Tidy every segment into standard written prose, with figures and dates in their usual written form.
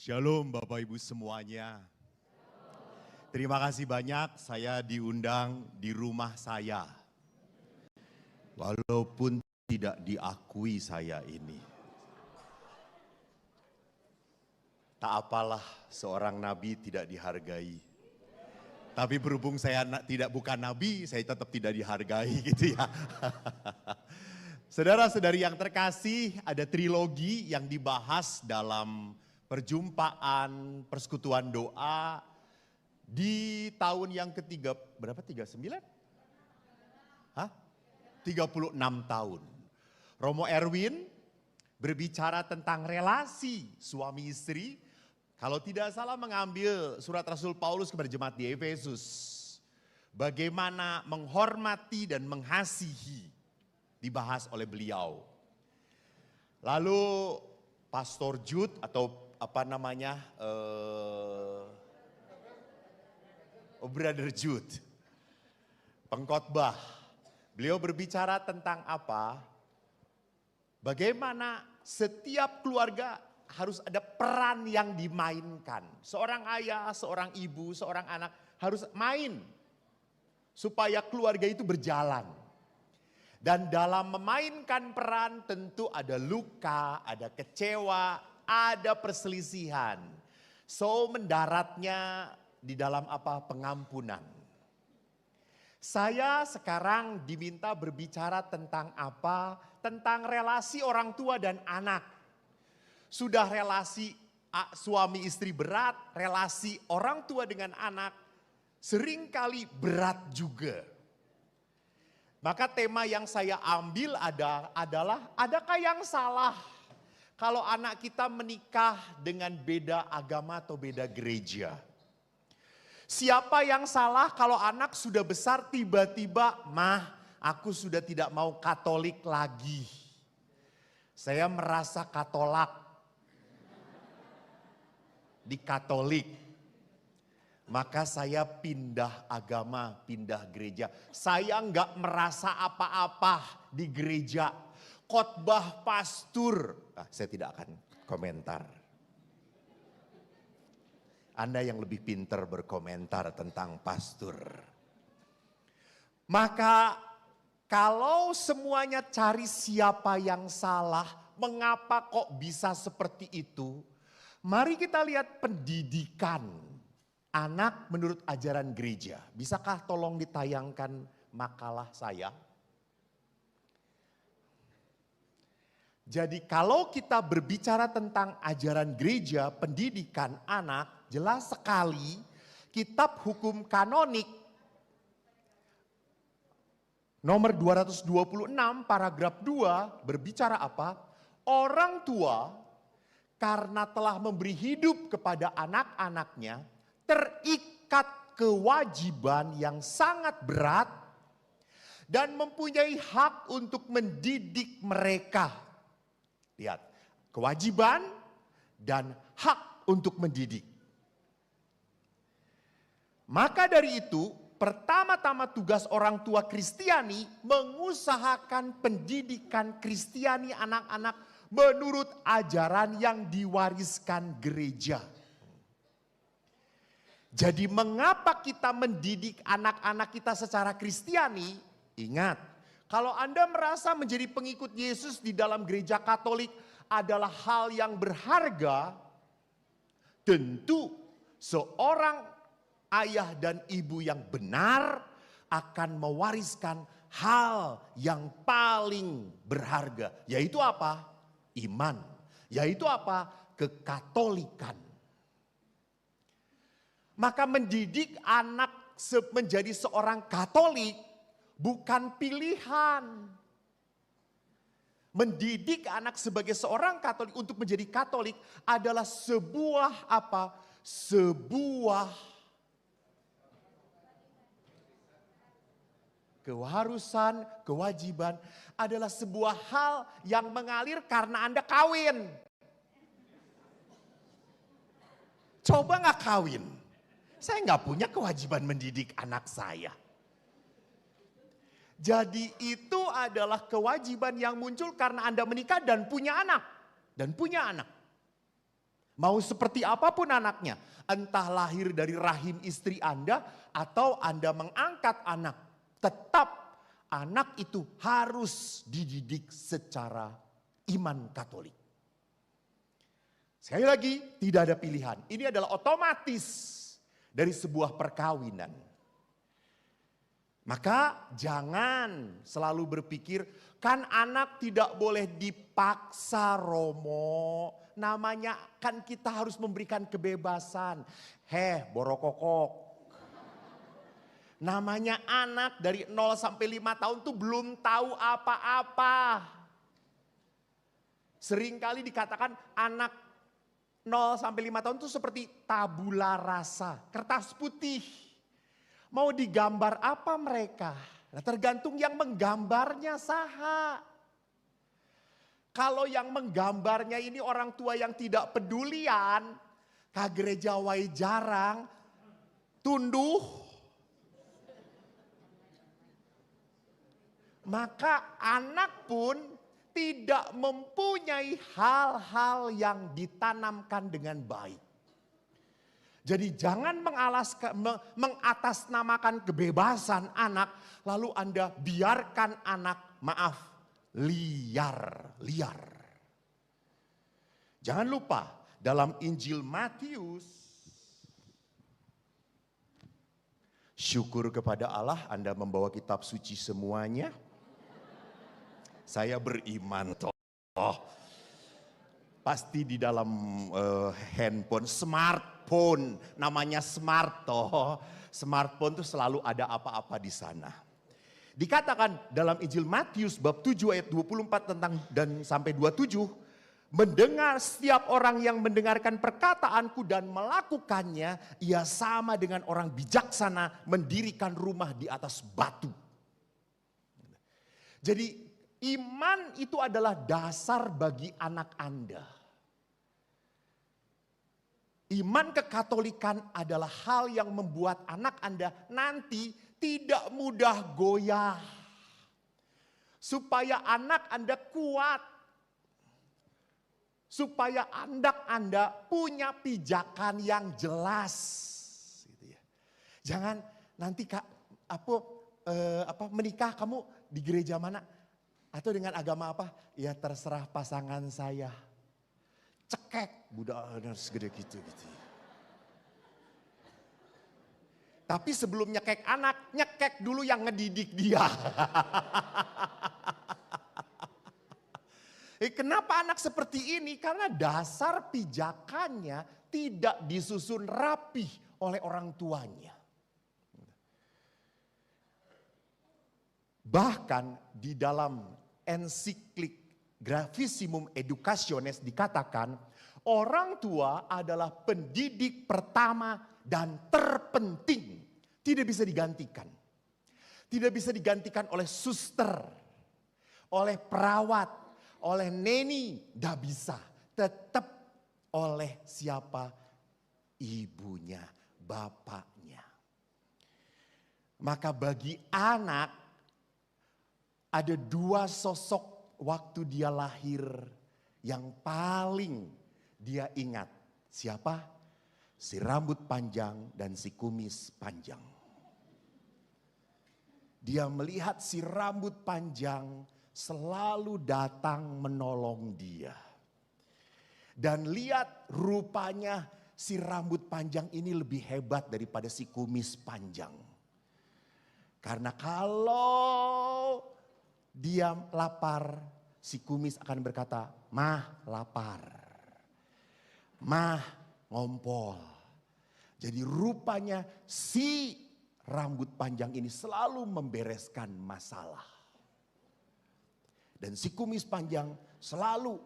Shalom Bapak Ibu semuanya. Terima kasih banyak saya diundang di rumah saya. Walaupun tidak diakui saya ini. Tak apalah seorang nabi tidak dihargai. Tapi berhubung saya bukan nabi, saya tetap tidak dihargai gitu ya. Saudara-saudari yang terkasih, ada trilogi yang dibahas dalam perjumpaan, persekutuan doa di tahun yang ketiga, berapa? 39? Hah? 36 tahun. Romo Erwin berbicara tentang relasi suami istri. Kalau tidak salah mengambil surat Rasul Paulus kepada jemaat di Efesus. Bagaimana menghormati dan mengasihi dibahas oleh beliau. Lalu Pastor Jude atau Brother Jude, pengkhotbah. Beliau berbicara tentang apa? Bagaimana setiap keluarga harus ada peran yang dimainkan. Seorang ayah, seorang ibu, seorang anak harus main supaya keluarga itu berjalan. Dan dalam memainkan peran tentu ada luka, ada kecewa, ada perselisihan. So mendaratnya di dalam apa? Pengampunan. Saya sekarang diminta berbicara tentang apa? Tentang relasi orang tua dan anak. Sudah relasi suami istri berat, relasi orang tua dengan anak seringkali berat juga. Maka tema yang saya ambil adalah adakah yang salah kalau anak kita menikah dengan beda agama atau beda gereja? Siapa yang salah kalau anak sudah besar tiba-tiba, "Mah, aku sudah tidak mau Katolik lagi. Saya merasa katolak di Katolik. Maka saya pindah agama, pindah gereja. Saya enggak merasa apa-apa di gereja. Khotbah pastor." Saya tidak akan komentar. Anda yang lebih pintar berkomentar tentang pastor. Maka kalau semuanya cari siapa yang salah, mengapa kok bisa seperti itu? Mari kita lihat pendidikan anak menurut ajaran gereja. Bisakah tolong ditayangkan makalah saya? Jadi kalau kita berbicara tentang ajaran gereja, pendidikan anak, jelas sekali kitab hukum kanonik nomor 226 paragraf 2 berbicara apa? Orang tua karena telah memberi hidup kepada anak-anaknya terikat kewajiban yang sangat berat dan mempunyai hak untuk mendidik mereka. Lihat, kewajiban dan hak untuk mendidik. Maka dari itu, pertama-tama tugas orang tua Kristiani mengusahakan pendidikan Kristiani anak-anak menurut ajaran yang diwariskan gereja. Jadi mengapa kita mendidik anak-anak kita secara Kristiani? Ingat, kalau Anda merasa menjadi pengikut Yesus di dalam gereja Katolik adalah hal yang berharga, tentu seorang ayah dan ibu yang benar akan mewariskan hal yang paling berharga. Yaitu apa? Iman. Yaitu apa? Kekatolikan. Maka mendidik anak menjadi seorang Katolik bukan pilihan. Mendidik anak sebagai seorang Katolik untuk menjadi Katolik adalah sebuah apa? Sebuah keharusan, kewajiban, adalah sebuah hal yang mengalir karena Anda kawin. Coba nggak kawin? Saya nggak punya kewajiban mendidik anak saya. Jadi itu adalah kewajiban yang muncul karena Anda menikah dan punya anak. Mau seperti apapun anaknya, entah lahir dari rahim istri Anda atau Anda mengangkat anak, tetap anak itu harus dididik secara iman Katolik. Sekali lagi, tidak ada pilihan. Ini adalah otomatis dari sebuah perkawinan. Maka jangan selalu berpikir, kan anak tidak boleh dipaksa, Romo. Namanya kan kita harus memberikan kebebasan. Borokokok. Namanya anak dari 0 sampai 5 tahun tuh belum tahu apa-apa. Seringkali dikatakan anak 0 sampai 5 tahun itu seperti tabula rasa, kertas putih. Mau digambar apa mereka? Nah, tergantung yang menggambarnya saha. Kalau yang menggambarnya ini orang tua yang tidak pedulian, ka gereja wae jarang, tunduh. Maka anak pun tidak mempunyai hal-hal yang ditanamkan dengan baik. Jadi jangan mengatasnamakan kebebasan anak, lalu Anda biarkan anak, liar. Jangan lupa dalam Injil Matius, syukur kepada Allah Anda membawa kitab suci semuanya. Saya beriman toh. Pasti di dalam handphone, smartphone, namanya smart toh. Smartphone tuh selalu ada apa-apa di sana. Dikatakan dalam Injil Matius bab 7 ayat 24 tentang dan sampai 27, mendengar setiap orang yang mendengarkan perkataanku dan melakukannya, ia sama dengan orang bijaksana mendirikan rumah di atas batu. Jadi iman itu adalah dasar bagi anak Anda. Iman kekatolikan adalah hal yang membuat anak Anda nanti tidak mudah goyah. Supaya anak Anda kuat. Supaya anak Anda punya pijakan yang jelas. Gitu ya. Jangan nanti menikah kamu di gereja mana? Atau dengan agama apa? Ya terserah pasangan saya. Cekek, budak segede gitu. Tapi sebelum nyekek anak, nyekek dulu yang ngedidik dia. Kenapa anak seperti ini? Karena dasar pijakannya tidak disusun rapih oleh orang tuanya. Bahkan di dalam ensiklik Gravissimum Educationes dikatakan orang tua adalah pendidik pertama dan terpenting. Tidak bisa digantikan. Tidak bisa digantikan oleh suster, oleh perawat, oleh neni. Tidak bisa. Tetap oleh siapa? Ibunya, bapaknya. Maka bagi anak ada 2 sosok waktu dia lahir yang paling dia ingat. Siapa? Si rambut panjang dan si kumis panjang. Dia melihat si rambut panjang selalu datang menolong dia. Dan lihat rupanya si rambut panjang ini lebih hebat daripada si kumis panjang. Karena kalau dia lapar, si kumis akan berkata, "Mah lapar, mah ngompol." Jadi rupanya si rambut panjang ini selalu membereskan masalah. Dan si kumis panjang selalu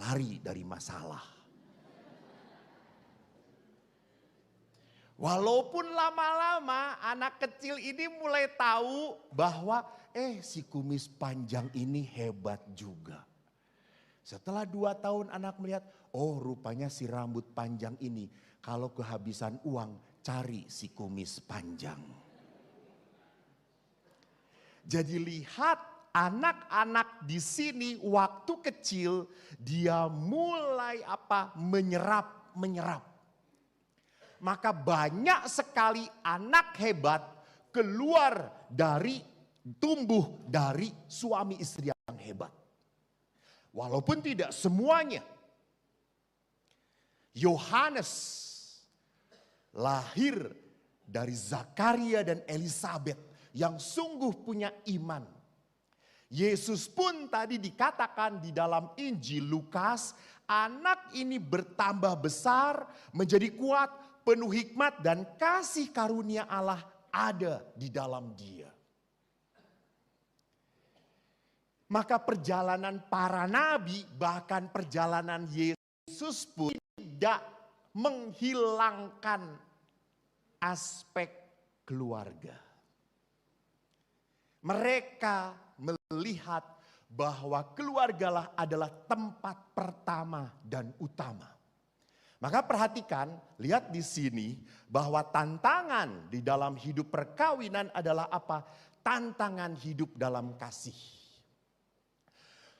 lari dari masalah. Walaupun lama-lama anak kecil ini mulai tahu bahwa si kumis panjang ini hebat juga. Setelah 2 tahun anak melihat, oh rupanya si rambut panjang ini kalau kehabisan uang cari si kumis panjang. Jadi lihat anak-anak di sini waktu kecil dia mulai menyerap. Maka banyak sekali anak hebat tumbuh dari suami istri yang hebat. Walaupun tidak semuanya. Yohanes lahir dari Zakaria dan Elisabet yang sungguh punya iman. Yesus pun tadi dikatakan di dalam Injil Lukas, anak ini bertambah besar, menjadi kuat, penuh hikmat dan kasih karunia Allah ada di dalam dia. Maka perjalanan para nabi, bahkan perjalanan Yesus pun tidak menghilangkan aspek keluarga. Mereka melihat bahwa keluargalah adalah tempat pertama dan utama. Maka perhatikan, lihat di sini bahwa tantangan di dalam hidup perkawinan adalah apa? Tantangan hidup dalam kasih.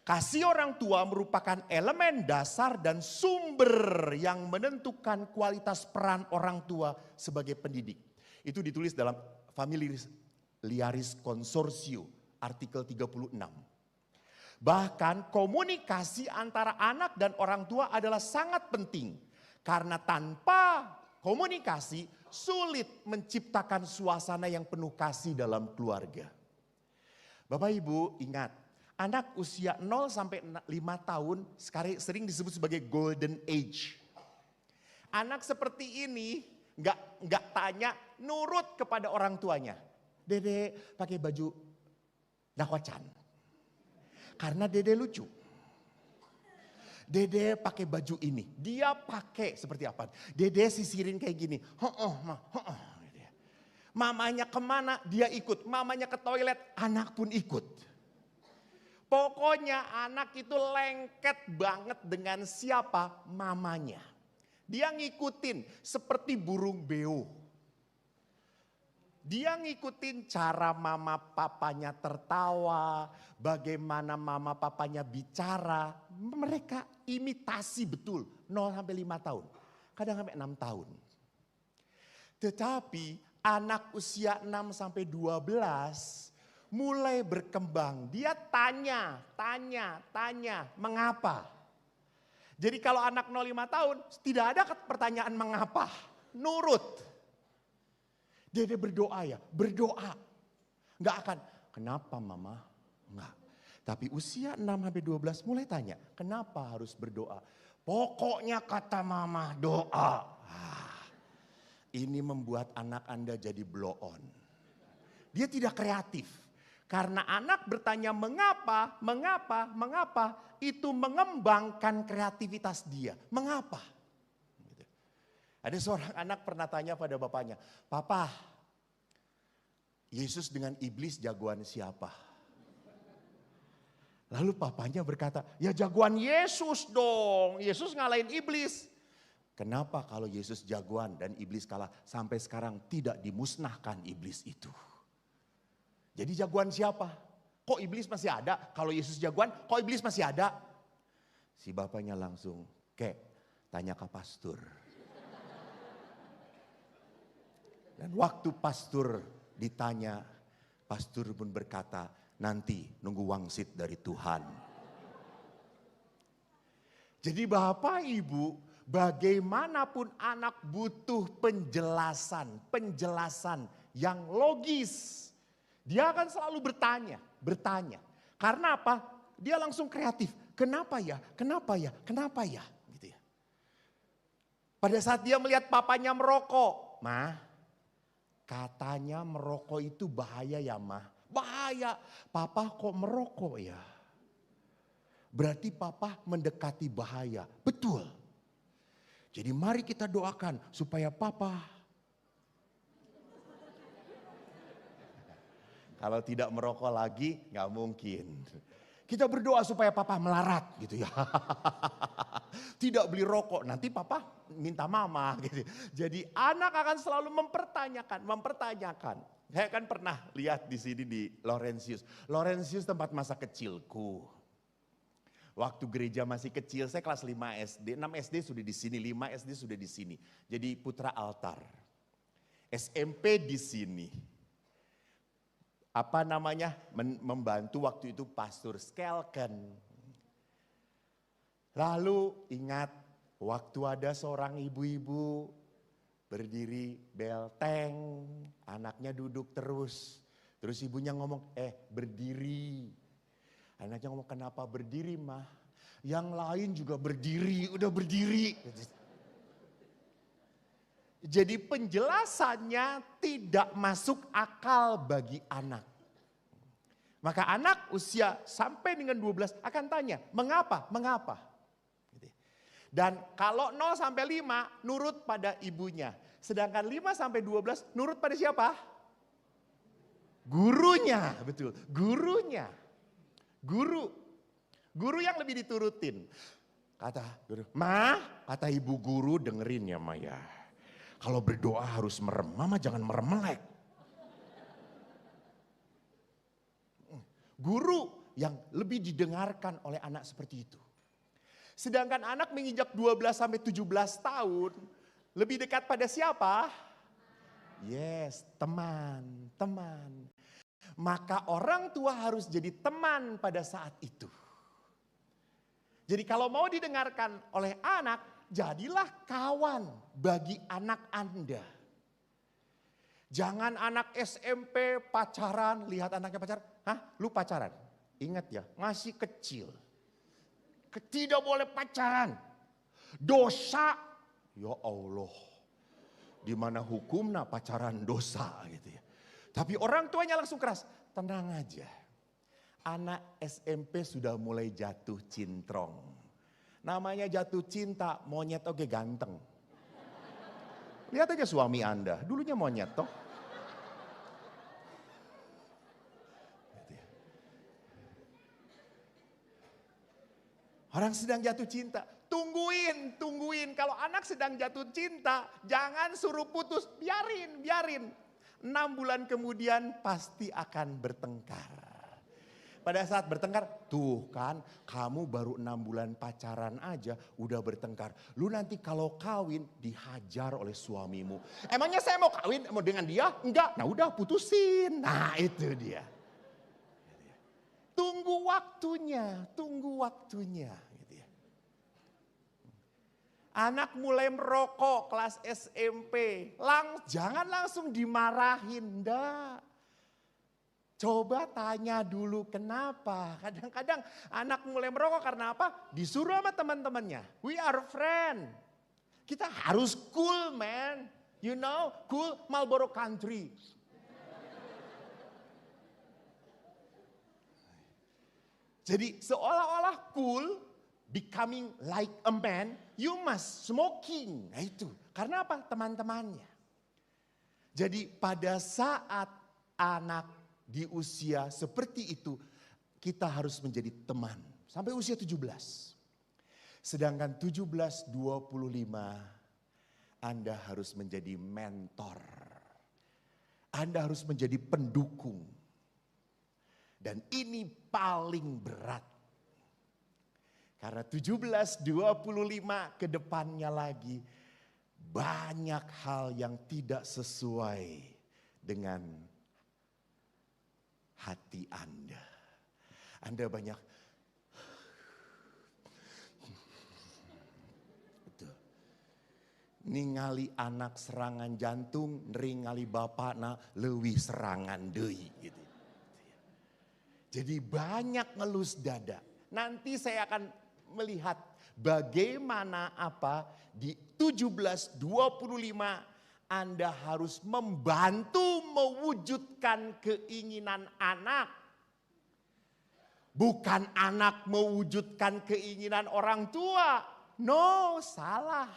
Kasih orang tua merupakan elemen dasar dan sumber yang menentukan kualitas peran orang tua sebagai pendidik. Itu ditulis dalam Familiaris Consortio, artikel 36. Bahkan komunikasi antara anak dan orang tua adalah sangat penting. Karena tanpa komunikasi sulit menciptakan suasana yang penuh kasih dalam keluarga. Bapak Ibu ingat, anak usia 0 sampai 5 tahun sekarang sering disebut sebagai golden age. Anak seperti ini nggak tanya, nurut kepada orang tuanya. Dede pakai baju dakocan. Karena dede lucu. Dede pakai baju ini. Dia pakai seperti apa? Dede sisirin kayak gini. Mamanya kemana dia ikut. Mamanya ke toilet anak pun ikut. Pokoknya anak itu lengket banget dengan siapa? Mamanya. Dia ngikutin seperti burung beo. Dia ngikutin cara mama papanya tertawa, bagaimana mama papanya bicara. Mereka imitasi betul 0 sampai 5 tahun. Kadang sampai 6 tahun. Tetapi anak usia 6 sampai 12 mulai berkembang. Dia tanya, mengapa? Jadi kalau anak 0-5 tahun tidak ada pertanyaan mengapa, nurut. Dede berdoa ya, berdoa. Enggak akan, kenapa mama? Enggak. Tapi usia 6-12 mulai tanya, kenapa harus berdoa? Pokoknya kata mama doa. Ini membuat anak Anda jadi blow on. Dia tidak kreatif. Karena anak bertanya mengapa, itu mengembangkan kreativitas dia. Mengapa? Ada seorang anak pernah tanya pada bapaknya, Papa, Yesus dengan iblis jagoan siapa? Lalu papanya berkata, ya jagoan Yesus dong, Yesus ngalahin iblis. Kenapa kalau Yesus jagoan dan iblis kalah sampai sekarang tidak dimusnahkan iblis itu? Jadi jagoan siapa? Kok iblis masih ada? Kalau Yesus jagoan, kok iblis masih ada? Si bapaknya langsung, tanya ke pastor. Dan waktu pastor ditanya, pastor pun berkata, nanti nunggu wangsit dari Tuhan. Jadi Bapak Ibu, bagaimanapun anak butuh penjelasan yang logis. Dia akan selalu bertanya. Karena apa? Dia langsung kreatif. Kenapa ya? Gitu ya. Pada saat dia melihat papanya merokok, Mah, katanya merokok itu bahaya ya Mah. Bahaya. Papa kok merokok ya? Berarti papa mendekati bahaya. Betul. Jadi mari kita doakan supaya papa. Kalau tidak merokok lagi gak mungkin. Kita berdoa supaya papa melarat gitu ya. Tidak beli rokok. Nanti papa minta mama gitu. Jadi anak akan selalu mempertanyakan. Saya kan pernah lihat di sini di Laurentius. Laurentius tempat masa kecilku. Waktu gereja masih kecil, saya kelas 5 SD, 6 SD sudah di sini, 5 SD sudah di sini. Jadi putra altar. SMP di sini. Apa namanya? Membantu waktu itu Pastor Skelken. Lalu ingat waktu ada seorang ibu-ibu berdiri belteng, anaknya duduk terus. Terus ibunya ngomong, berdiri. Anaknya ngomong, kenapa berdiri mah? Yang lain juga berdiri, udah berdiri. Jadi penjelasannya tidak masuk akal bagi anak. Maka anak usia sampai dengan 12 akan tanya, mengapa? Mengapa? Dan kalau 0 sampai 5 nurut pada ibunya. Sedangkan 5 sampai 12 nurut pada siapa? Gurunya, betul. Gurunya. Guru yang lebih diturutin. Kata guru, kata ibu guru dengerin ya Maya. Kalau berdoa harus merem, mama jangan merem melek. Guru yang lebih didengarkan oleh anak seperti itu. Sedangkan anak menginjak 12 sampai 17 tahun, lebih dekat pada siapa? Yes, teman. Maka orang tua harus jadi teman pada saat itu. Jadi kalau mau didengarkan oleh anak, jadilah kawan bagi anak Anda. Jangan anak SMP pacaran, lihat anaknya pacaran. Lu pacaran? Ingat ya, masih kecil. Tidak boleh pacaran. Dosa. Ya Allah. Di mana hukumnya pacaran dosa gitu ya. Tapi orang tuanya langsung keras, tenang aja. Anak SMP sudah mulai jatuh cintrong. Namanya jatuh cinta, monyet oke ganteng. Lihat aja suami Anda, dulunya monyet toh. Orang sedang jatuh cinta, tungguin. Kalau anak sedang jatuh cinta, jangan suruh putus, biarin. 6 bulan kemudian pasti akan bertengkar. Pada saat bertengkar, tuh kan kamu baru 6 bulan pacaran aja udah bertengkar. Lu nanti kalau kawin dihajar oleh suamimu. Emangnya saya mau kawin dengan dia? Enggak, nah udah putusin. Nah itu dia. Tunggu waktunya. Gitu ya. Anak mulai merokok kelas SMP, jangan langsung dimarahin, enggak. Coba tanya dulu kenapa. Kadang-kadang anak mulai merokok karena apa? Disuruh sama teman-temannya. We are friend. Kita harus cool man. You know, cool Marlboro Country. Jadi seolah-olah cool, becoming like a man, you must smoking. Nah itu, karena apa? Teman-temannya. Jadi pada saat anak di usia seperti itu, kita harus menjadi teman. Sampai usia 17. Sedangkan 17-25, Anda harus menjadi mentor. Anda harus menjadi pendukung. Dan ini paling berat. Karena 17-25 ke depannya lagi banyak hal yang tidak sesuai dengan hati Anda. Anda banyak ningali anak serangan jantung, ningali bapakna leuwih serangan deui gitu. Jadi banyak ngelus dada. Nanti saya akan melihat bagaimana di 17-25 Anda harus membantu mewujudkan keinginan anak. Bukan anak mewujudkan keinginan orang tua. No, salah.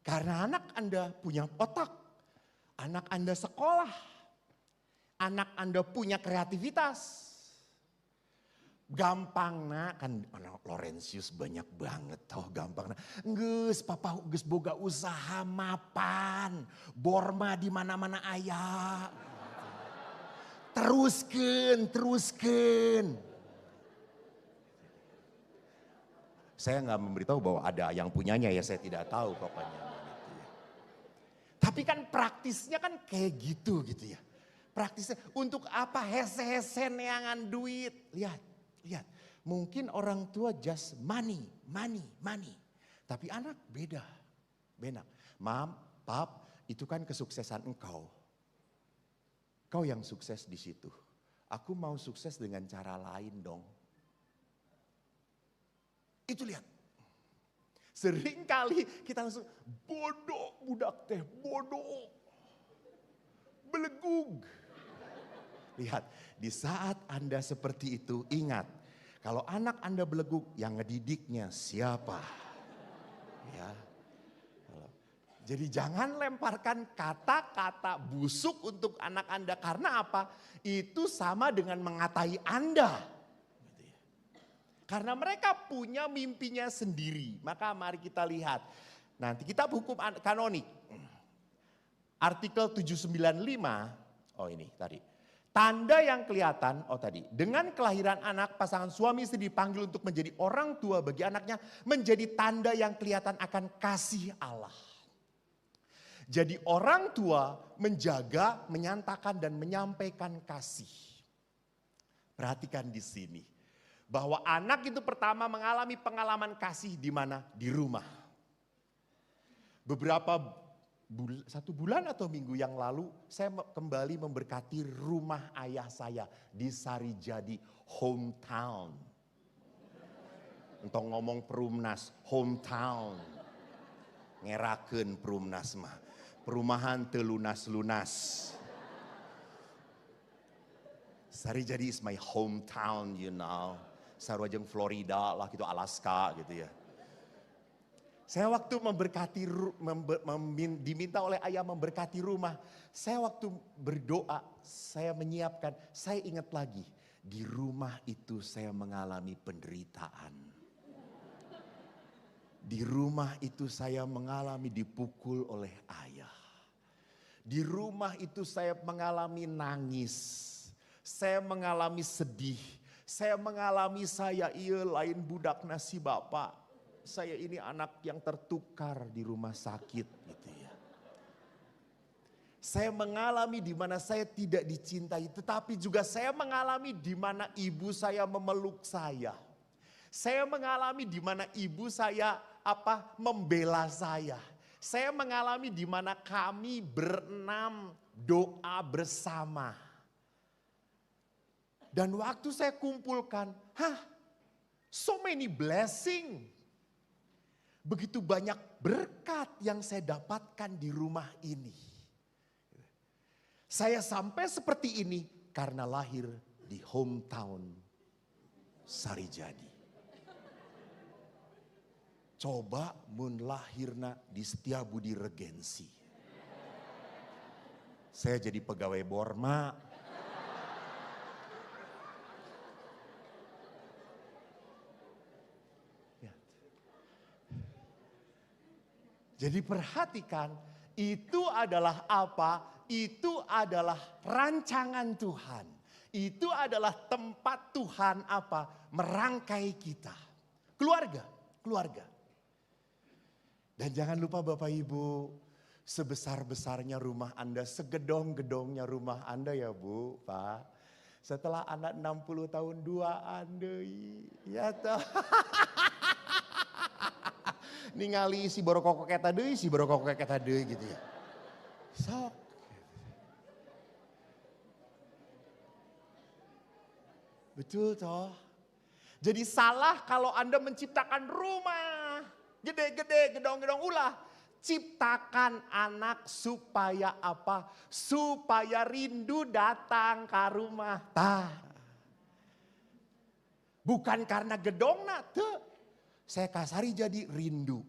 Karena anak Anda punya otak. Anak Anda sekolah. Anak Anda punya kreativitas. Gampang nak kan anak Laurentius banyak banget toh gampang nak. Geus papa geus boga usaha mapan. Borma di mana-mana aya. Teruskan. Saya nggak memberitahu bahwa ada yang punyanya ya, saya tidak tahu pokoknya. Tapi kan praktisnya kan kayak gitu ya. Praktisnya untuk apa hese-hese neangan duit. Lihat, mungkin orang tua just money. Tapi anak beda. Mam, pap, itu kan kesuksesan engkau. Kau yang sukses di situ. Aku mau sukses dengan cara lain dong. Itu lihat. Seringkali kita langsung bodoh budak teh, bodoh. Belegug. Lihat, di saat Anda seperti itu, ingat, kalau anak Anda belegug, yang ngedidiknya siapa? Ya. Jadi jangan lemparkan kata-kata busuk untuk anak Anda. Karena apa? Itu sama dengan mengatai Anda. Karena mereka punya mimpinya sendiri. Maka mari kita lihat. Nanti kitab hukum kanonik. Artikel 795. Oh ini tadi. Tanda yang kelihatan, dengan kelahiran anak pasangan suami istri dipanggil untuk menjadi orang tua bagi anaknya, menjadi tanda yang kelihatan akan kasih Allah. Jadi orang tua menjaga, menyatakan dan menyampaikan kasih. Perhatikan di sini. Bahwa anak itu pertama mengalami pengalaman kasih di mana? Di rumah. Satu bulan atau minggu yang lalu saya kembali memberkati rumah ayah saya di Sarijadi, hometown. Untuk ngomong perumnas, hometown. Ngerakeun perumnas mah. Perumahan telunas-lunas. Sarijadi is my hometown, you know. Sarwajeng Florida lah gitu, Alaska gitu ya. Saya waktu memberkati, diminta oleh ayah memberkati rumah. Saya waktu berdoa, saya menyiapkan, saya ingat lagi. Di rumah itu saya mengalami penderitaan. Di rumah itu saya mengalami dipukul oleh ayah. Di rumah itu saya mengalami nangis. Saya mengalami sedih. Saya mengalami lain budak nasi bapak. Saya ini anak yang tertukar di rumah sakit gitu ya. Saya mengalami di mana saya tidak dicintai, tetapi juga saya mengalami di mana ibu saya memeluk saya. Saya mengalami di mana ibu saya membela saya. Saya mengalami di mana kami berenam doa bersama. Dan waktu saya kumpulkan, so many blessing. Begitu banyak berkat yang saya dapatkan di rumah ini. Saya sampai seperti ini karena lahir di hometown Sarijadi. Coba mun lahirna di Setiabudi Regensi. Saya jadi pegawai Borma. Jadi perhatikan, itu adalah apa? Itu adalah rancangan Tuhan. Itu adalah tempat Tuhan merangkai kita. Keluarga. Dan jangan lupa Bapak Ibu, sebesar-besarnya rumah Anda, segedong-gedongnya rumah Anda ya Bu, Pak. Setelah anak 60 tahun duaan deui. Ya toh. Ningali si borokok keta deui, gitu ya. Sok. Betul toh. Jadi salah kalau Anda menciptakan rumah gede-gede, gedong-gedong ulah. Ciptakan anak supaya apa? Supaya rindu datang ke rumah. Bukan karena gedongna tuh. Saya kasari jadi rindu.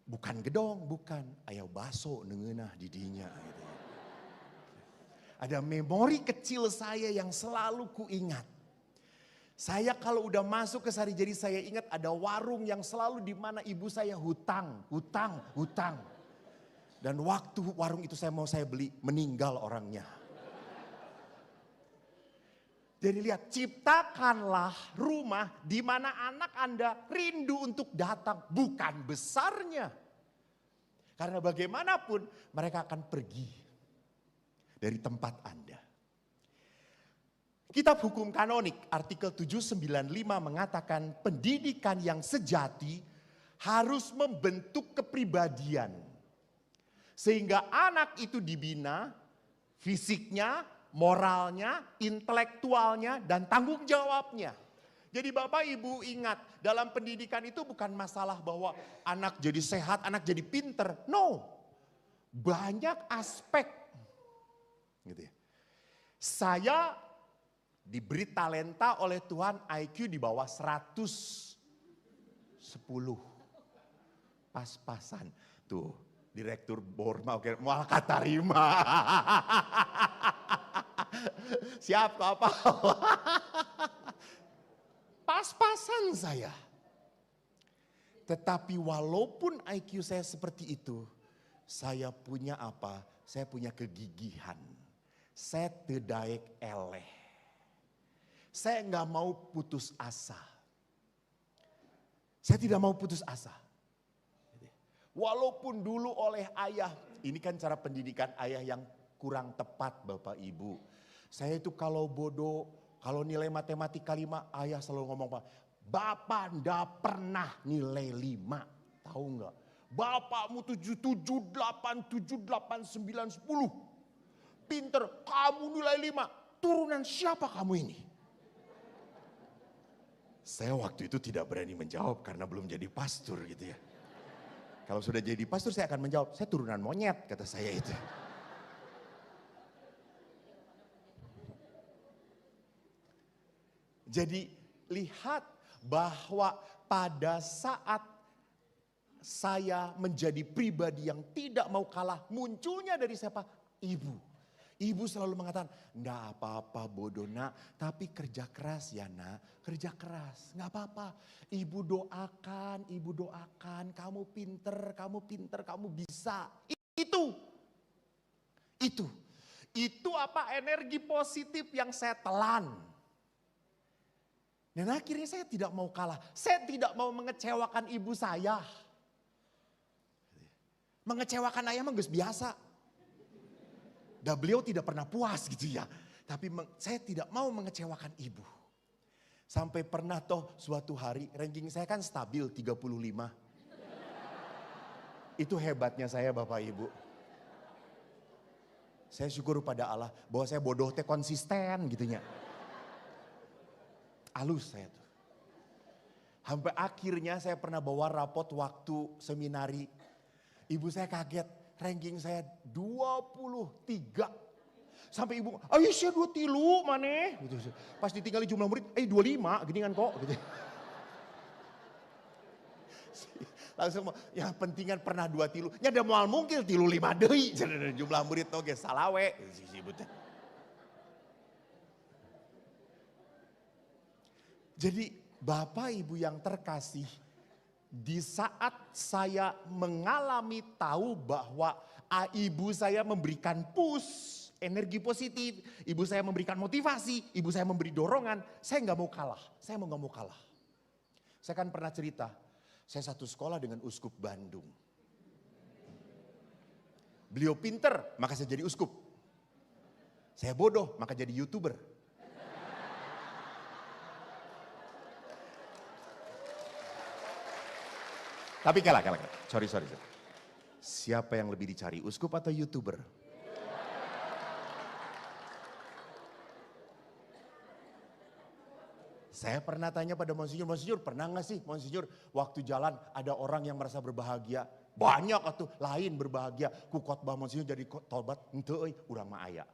Bukan gedong, bukan. Aya baso nengeunah di dinya. Gitu. Ada memori kecil saya yang selalu kuingat. Saya kalau udah masuk ke Sarijadi, saya ingat ada warung yang selalu di mana ibu saya hutang. Dan waktu warung itu saya beli, meninggal orangnya. Jadi lihat, ciptakanlah rumah di mana anak Anda rindu untuk datang, bukan besarnya. Karena bagaimanapun mereka akan pergi dari tempat Anda. Kitab Hukum Kanonik artikel 795 mengatakan pendidikan yang sejati harus membentuk kepribadian. Sehingga anak itu dibina fisiknya, moralnya, intelektualnya, dan tanggung jawabnya. Jadi Bapak Ibu ingat, dalam pendidikan itu bukan masalah bahwa anak jadi sehat, anak jadi pinter. No, banyak aspek. Gitu ya. Saya diberi talenta oleh Tuhan IQ di bawah 110. Pas-pasan. Tuh, Direktur Borma, oke, malah kata Rima. Siap apa? Pas-pasan saya. Tetapi walaupun IQ saya seperti itu, saya punya apa? Saya punya kegigihan. Saya tidak eleh. Saya nggak mau putus asa. Saya tidak mau putus asa. Walaupun dulu oleh ayah, ini kan cara pendidikan ayah yang kurang tepat Bapak Ibu. Saya itu kalau bodoh, kalau nilai matematika 5, ayah selalu ngomong, Bapak ndak pernah nilai 5. Tahu nggak? Bapakmu 7, 7, 8, 7, 8, 9, 10. Pinter, kamu nilai 5. Turunan siapa kamu ini? Saya waktu itu tidak berani menjawab karena belum jadi pastor gitu ya. Kalau sudah jadi pastor saya akan menjawab, saya turunan monyet kata saya itu. Jadi lihat bahwa pada saat saya menjadi pribadi yang tidak mau kalah, munculnya dari siapa? Ibu. Ibu selalu mengatakan, enggak apa-apa bodoh nak, tapi kerja keras ya nak, kerja keras, enggak apa-apa. Ibu doakan, kamu pinter, kamu bisa. Itu apa energi positif yang saya telan. Dan akhirnya saya tidak mau kalah, saya tidak mau mengecewakan ibu saya. Mengecewakan ayah mah geus biasa. Dan beliau tidak pernah puas gitu ya. Tapi saya tidak mau mengecewakan ibu. Sampai pernah toh suatu hari ranking saya kan stabil 35. Itu hebatnya saya Bapak Ibu. Saya syukur pada Allah bahwa saya bodoh teh konsisten gitunya. Halus saya tuh. Sampai akhirnya saya pernah bawa rapot waktu seminari. Ibu saya kaget. Ranking saya 23. Sampai ibu, ayo sih 23 maneh. Gitu. Pas ditinggali jumlah murid, 25 gini kan kok. Gitu. Langsung, ya pentingan pernah 23. Ya ada mual mungkin 35 deui. Jumlah murid oge salawe. Jadi Bapak Ibu yang terkasih, di saat saya mengalami tahu bahwa ibu saya memberikan push, energi positif, ibu saya memberikan motivasi, ibu saya memberi dorongan, saya nggak mau kalah, saya nggak mau kalah. Saya kan pernah cerita, saya satu sekolah dengan Uskup Bandung. Beliau pinter, maka saya jadi uskup. Saya bodoh, maka jadi YouTuber. Tapi kalah. Sorry. Siapa yang lebih dicari, uskup atau YouTuber? Saya pernah tanya pada Monsinyur, pernah gak sih Monsinyur waktu jalan ada orang yang merasa berbahagia? Banyak atuh, lain berbahagia. Ku khotbah Monsinyur jadi tobat, henteu euy, urang mah aya.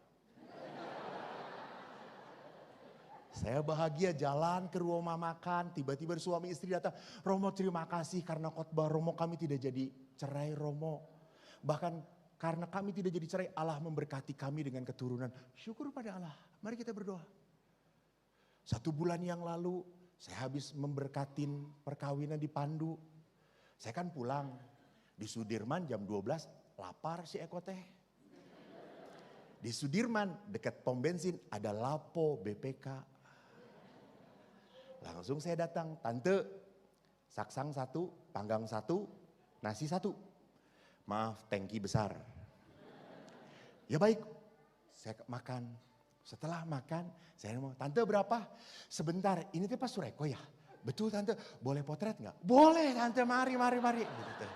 Saya bahagia jalan ke rumah makan, tiba-tiba suami istri datang. Romo terima kasih karena khotbah Romo kami tidak jadi cerai Romo. Bahkan karena kami tidak jadi cerai, Allah memberkati kami dengan keturunan. Syukur pada Allah, mari kita berdoa. 1 bulan yang lalu saya habis memberkatin perkawinan di Pandu. Saya kan pulang di Sudirman jam 12, lapar si Eko teh. Di Sudirman dekat pom bensin ada Lapo BPK. Langsung saya datang, tante saksang 1, panggang 1, nasi 1. Maaf, tangki besar. Ya baik, saya makan. Setelah makan, saya mau, tante berapa? Sebentar, ini tuh Pak Sureko ya? Betul tante, boleh potret nggak? Boleh tante, mari. Gitu.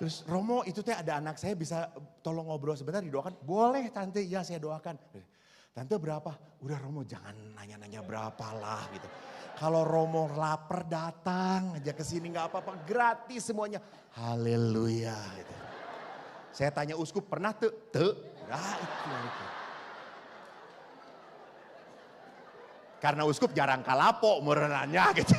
Terus Romo itu teh ada anak saya bisa tolong ngobrol sebentar didoakan? Boleh tante, ya saya doakan. Tante berapa? Udah Romo jangan nanya-nanya berapa lah gitu. Kalau Romo lapar datang aja ke sini nggak apa-apa, gratis semuanya. Haleluya gitu. Saya tanya uskup pernah tuh? Nah, itu. Karena uskup jarang kalapo merenanya gitu.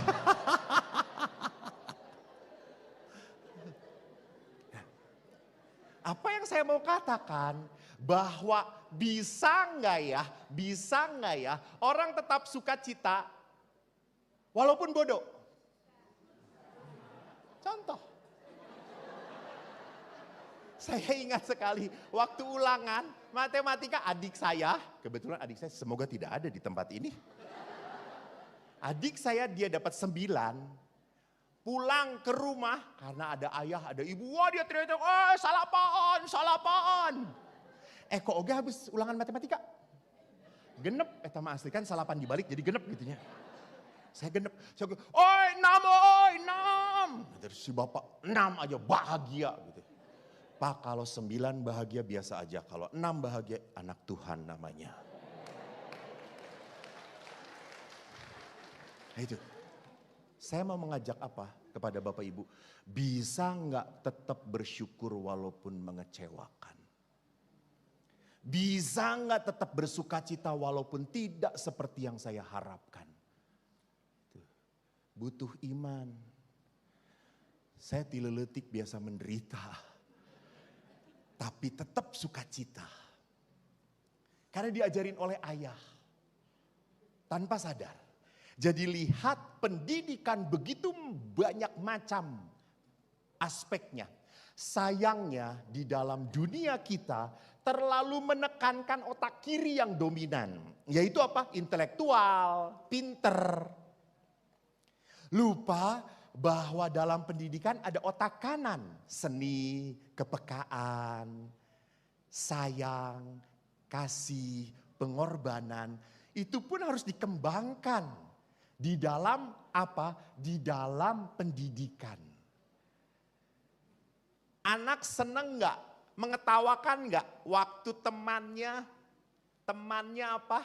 Apa yang saya mau katakan? Bahwa bisa nggak ya orang tetap sukacita walaupun bodoh. Contoh. Saya ingat sekali waktu ulangan matematika adik saya, kebetulan adik saya semoga tidak ada di tempat ini. Adik saya dia dapat 9, pulang ke rumah karena ada ayah, ada ibu, wah dia teriak-teriak, oh salah apaan. Kok oke habis ulangan matematika? Genep, sama asli kan salapan dibalik jadi genep gitunya. Saya genep, saya bilang, oi 6. Terus si bapak 6 aja bahagia gitu. Pak kalau 9 bahagia biasa aja, kalau 6 bahagia anak Tuhan namanya. Nah itu, saya mau mengajak apa kepada Bapak Ibu? Bisa nggak tetap bersyukur walaupun mengecewakan? Bisa nggak tetap bersukacita walaupun tidak seperti yang saya harapkan? Butuh iman. Saya tileletik biasa menderita. Tapi tetap sukacita. Karena diajarin oleh ayah. Tanpa sadar. Jadi lihat pendidikan begitu banyak macam aspeknya. Sayangnya di dalam dunia kita terlalu menekankan otak kiri yang dominan. Yaitu apa? Intelektual, pinter. Lupa bahwa dalam pendidikan ada otak kanan, seni, kepekaan, sayang, kasih, pengorbanan, itu pun harus dikembangkan di dalam apa? Di dalam pendidikan. Anak seneng nggak? Mengetawakan nggak? Waktu temannya apa?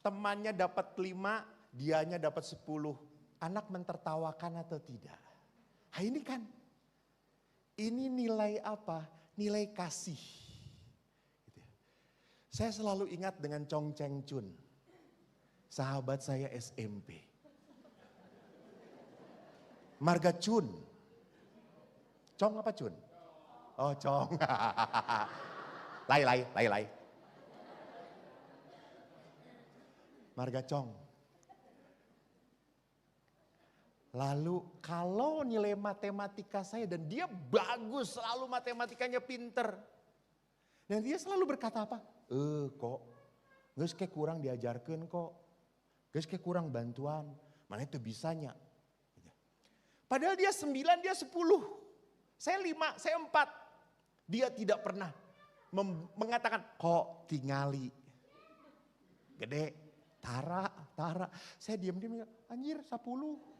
Temannya dapat 5, dianya dapat 10. Anak mentertawakan atau tidak? Nah ini kan, ini nilai apa? Nilai kasih. Saya selalu ingat dengan Chong Cheng Chun, sahabat saya SMP. Marga Chun. Chong apa Chun? Oh Chong. Lai. Marga Chong. Lalu kalau nilai matematika saya dan dia bagus, selalu matematikanya pinter. Dan dia selalu berkata apa? Kok, geus kayak kurang diajarkan kok. Geus kayak kurang bantuan, mana itu bisanya. Padahal dia 9, dia 10. Saya 5, saya 4. Dia tidak pernah mengatakan, kok tingali. Gede, tara. Saya diam-diam, anjir 10.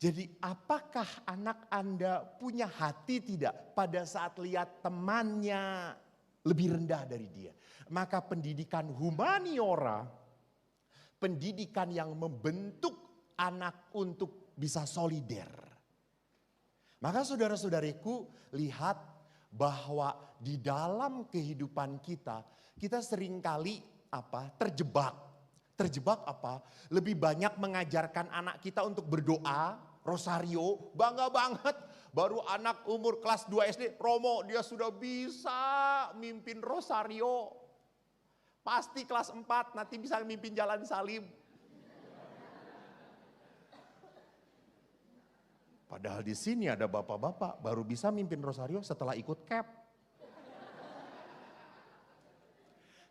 Jadi apakah anak Anda punya hati tidak pada saat lihat temannya lebih rendah dari dia? Maka pendidikan humaniora, pendidikan yang membentuk anak untuk bisa solider. Maka saudara-saudariku lihat bahwa di dalam kehidupan kita seringkali terjebak. Terjebak apa? Lebih banyak mengajarkan anak kita untuk berdoa, Rosario, bangga banget. Baru anak umur kelas 2 SD, Romo dia sudah bisa mimpin Rosario. Pasti kelas 4 nanti bisa mimpin Jalan Salib. Padahal di sini ada bapak-bapak baru bisa mimpin Rosario setelah ikut CAP.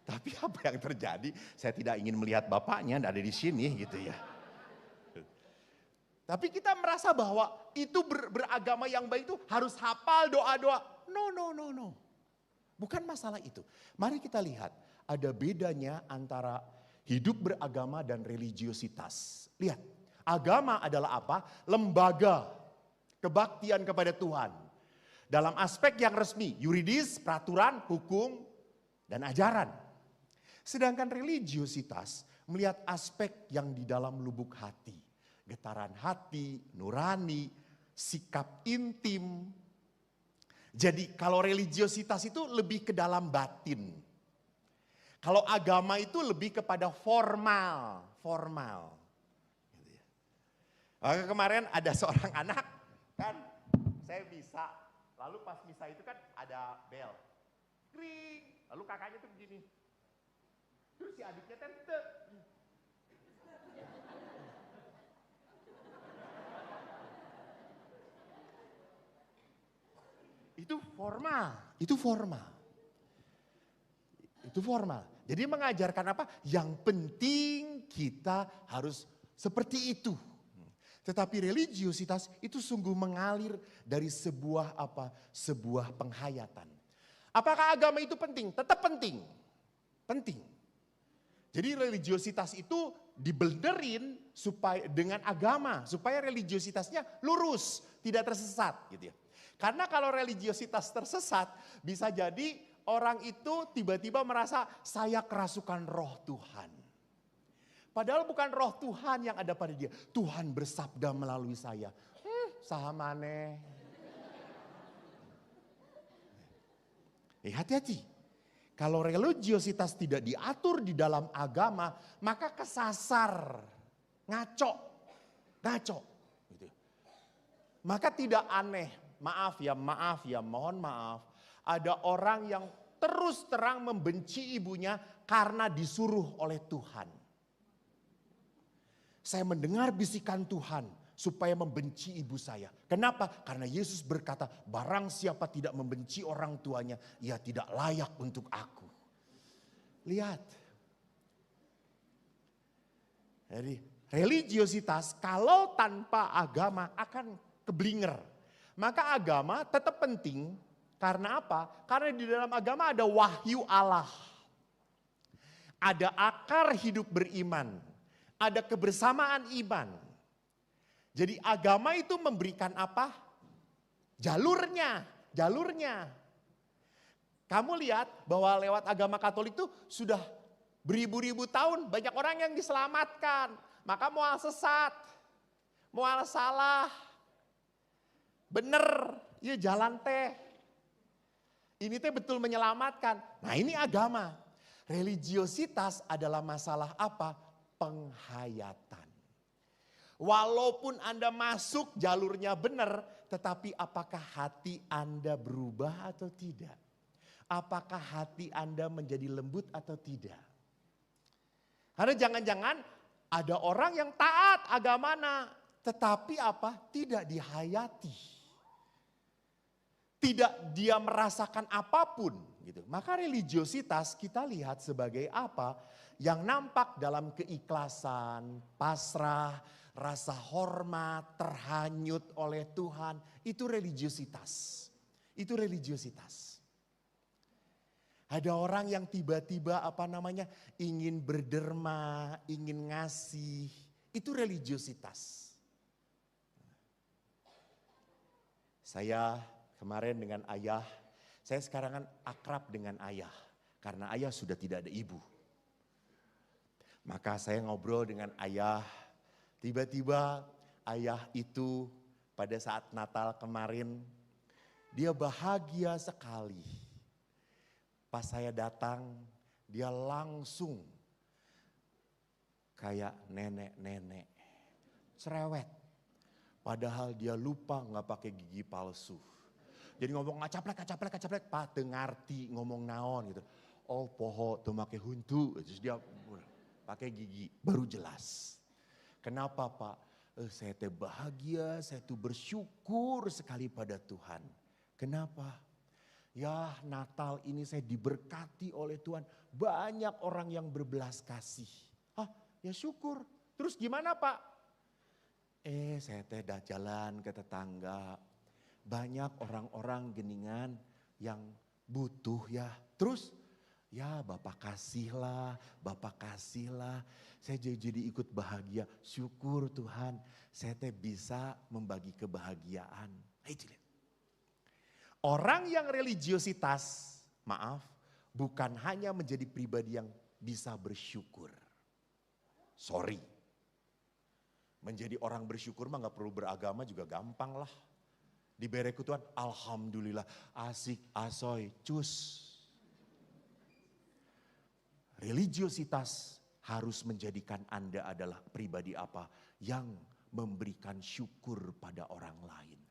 Tapi apa yang terjadi? Saya tidak ingin melihat bapaknya, tidak ada di sini gitu ya. Tapi kita merasa bahwa itu beragama yang baik itu harus hafal doa-doa. No. Bukan masalah itu. Mari kita lihat ada bedanya antara hidup beragama dan religiositas. Lihat, agama adalah apa? Lembaga kebaktian kepada Tuhan. Dalam aspek yang resmi, yuridis, peraturan, hukum, dan ajaran. Sedangkan religiositas melihat aspek yang di dalam lubuk hati. Getaran hati, nurani, sikap intim. Jadi kalau religiositas itu lebih ke dalam batin. Kalau agama itu lebih kepada formal. Maka kemarin ada seorang anak, kan saya bisa. Lalu pas misa itu kan ada bel. Kring. Lalu kakaknya tuh begini. Terus si adiknya tente. Itu formal. Jadi mengajarkan apa? Yang penting kita harus seperti itu. Tetapi religiositas itu sungguh mengalir dari sebuah penghayatan. Apakah agama itu penting? Tetap penting. Jadi religiositas itu dibenerin supaya dengan agama, supaya religiositasnya lurus, tidak tersesat gitu ya. Karena kalau religiositas tersesat, bisa jadi orang itu tiba-tiba merasa saya kerasukan roh Tuhan. Padahal bukan roh Tuhan yang ada pada dia. Tuhan bersabda melalui saya. Sahamane. Hati-hati. Kalau religiositas tidak diatur di dalam agama, maka kesasar. Ngaco. Gitu. Maka tidak aneh. Maaf ya, mohon maaf. Ada orang yang terus terang membenci ibunya karena disuruh oleh Tuhan. Saya mendengar bisikan Tuhan supaya membenci ibu saya. Kenapa? Karena Yesus berkata, barang siapa tidak membenci orang tuanya, ia tidak layak untuk aku. Lihat. Jadi religiositas kalau tanpa agama akan keblinger. Maka agama tetap penting karena apa? Karena di dalam agama ada wahyu Allah. Ada akar hidup beriman. Ada kebersamaan iman. Jadi agama itu memberikan apa? Jalurnya. Kamu lihat bahwa lewat agama Katolik itu sudah beribu-ribu tahun banyak orang yang diselamatkan. Maka mual sesat, mual salah. Bener, ya jalan teh. Ini teh betul menyelamatkan. Nah ini agama. Religiositas adalah masalah apa? Penghayatan. Walaupun Anda masuk jalurnya benar, tetapi apakah hati Anda berubah atau tidak? Apakah hati Anda menjadi lembut atau tidak? Karena jangan-jangan ada orang yang taat agamana, tetapi apa? Tidak dihayati. Tidak dia merasakan apapun gitu. Maka religiositas kita lihat sebagai apa? Yang nampak dalam keikhlasan, pasrah, rasa hormat, terhanyut oleh Tuhan. Itu religiositas. Ada orang yang tiba-tiba ingin berderma, ingin ngasih. Itu religiositas. Saya kemarin dengan ayah, saya sekarang kan akrab dengan ayah. Karena ayah sudah tidak ada ibu. Maka saya ngobrol dengan ayah. Tiba-tiba ayah itu pada saat Natal kemarin, dia bahagia sekali. Pas saya datang, dia langsung kayak nenek-nenek. Cerewet. Padahal dia lupa nggak pakai gigi palsu. Jadi ngomong ngacaplek, Pak teu ngarti ngomong naon gitu. Oh poho teu make huntu, terus dia pakai gigi baru jelas. Kenapa Pak? Saya teh bahagia, saya tuh bersyukur sekali pada Tuhan. Kenapa? Ya Natal ini saya diberkati oleh Tuhan. Banyak orang yang berbelas kasih. Ya syukur. Terus gimana Pak? Saya teh dah jalan ke tetangga. Banyak orang-orang geningan yang butuh ya. Terus ya Bapak kasihlah. Saya jadi ikut bahagia. Syukur Tuhan saya teh bisa membagi kebahagiaan. Itu lihat. Orang yang religiositas, maaf, bukan hanya menjadi pribadi yang bisa bersyukur. Sorry. Menjadi orang bersyukur mah gak perlu beragama juga gampang lah. Dibereku Tuhan, alhamdulillah, asik, asoy, cus. Religiositas harus menjadikan Anda adalah pribadi apa? Yang memberikan syukur pada orang lain.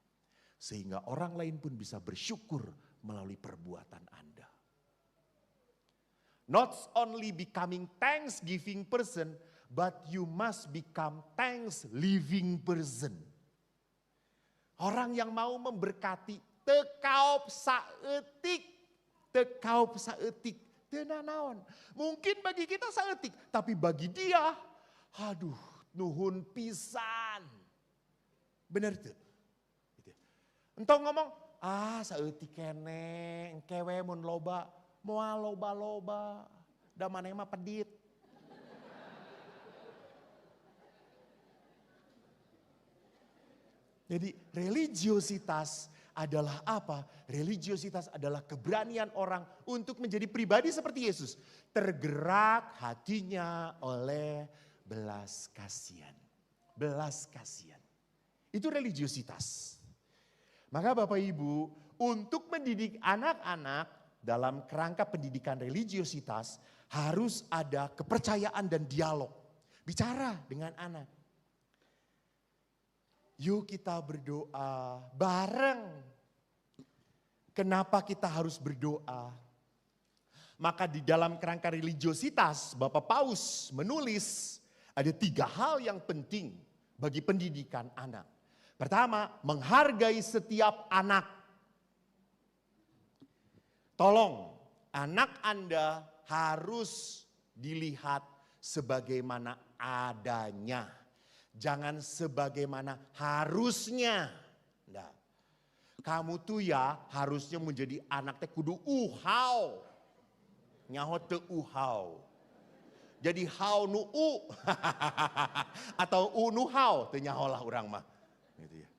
Sehingga orang lain pun bisa bersyukur melalui perbuatan Anda. Not only becoming thanksgiving person, but you must become thanks living person. Orang yang mau memberkati tekaup saeutik. Teu naon. Mungkin bagi kita saeutik, tapi bagi dia, aduh, nuhun pisan. Bener tuh. Gitu. Entong ngomong, saeutik kene, engkewe mun loba, moal loba-loba, da maneh mah pedit. Jadi religiositas adalah apa? Religiositas adalah keberanian orang untuk menjadi pribadi seperti Yesus. Tergerak hatinya oleh belas kasihan. Belas kasihan. Itu religiositas. Maka Bapak Ibu, untuk mendidik anak-anak dalam kerangka pendidikan religiositas harus ada kepercayaan dan dialog. Bicara dengan anak. Yuk kita berdoa bareng. Kenapa kita harus berdoa? Maka di dalam kerangka religiositas Bapak Paus menulis ada 3 hal yang penting bagi pendidikan anak. Pertama, menghargai setiap anak. Tolong anak Anda harus dilihat sebagaimana adanya. Jangan sebagaimana harusnya. Nah, kamu tuh ya harusnya menjadi anak teh kudu uhau. Nyaho teu uhau. Jadi hau nu u. Atau u nu hau. Teu nyaho lah urang mah. Gitu ya.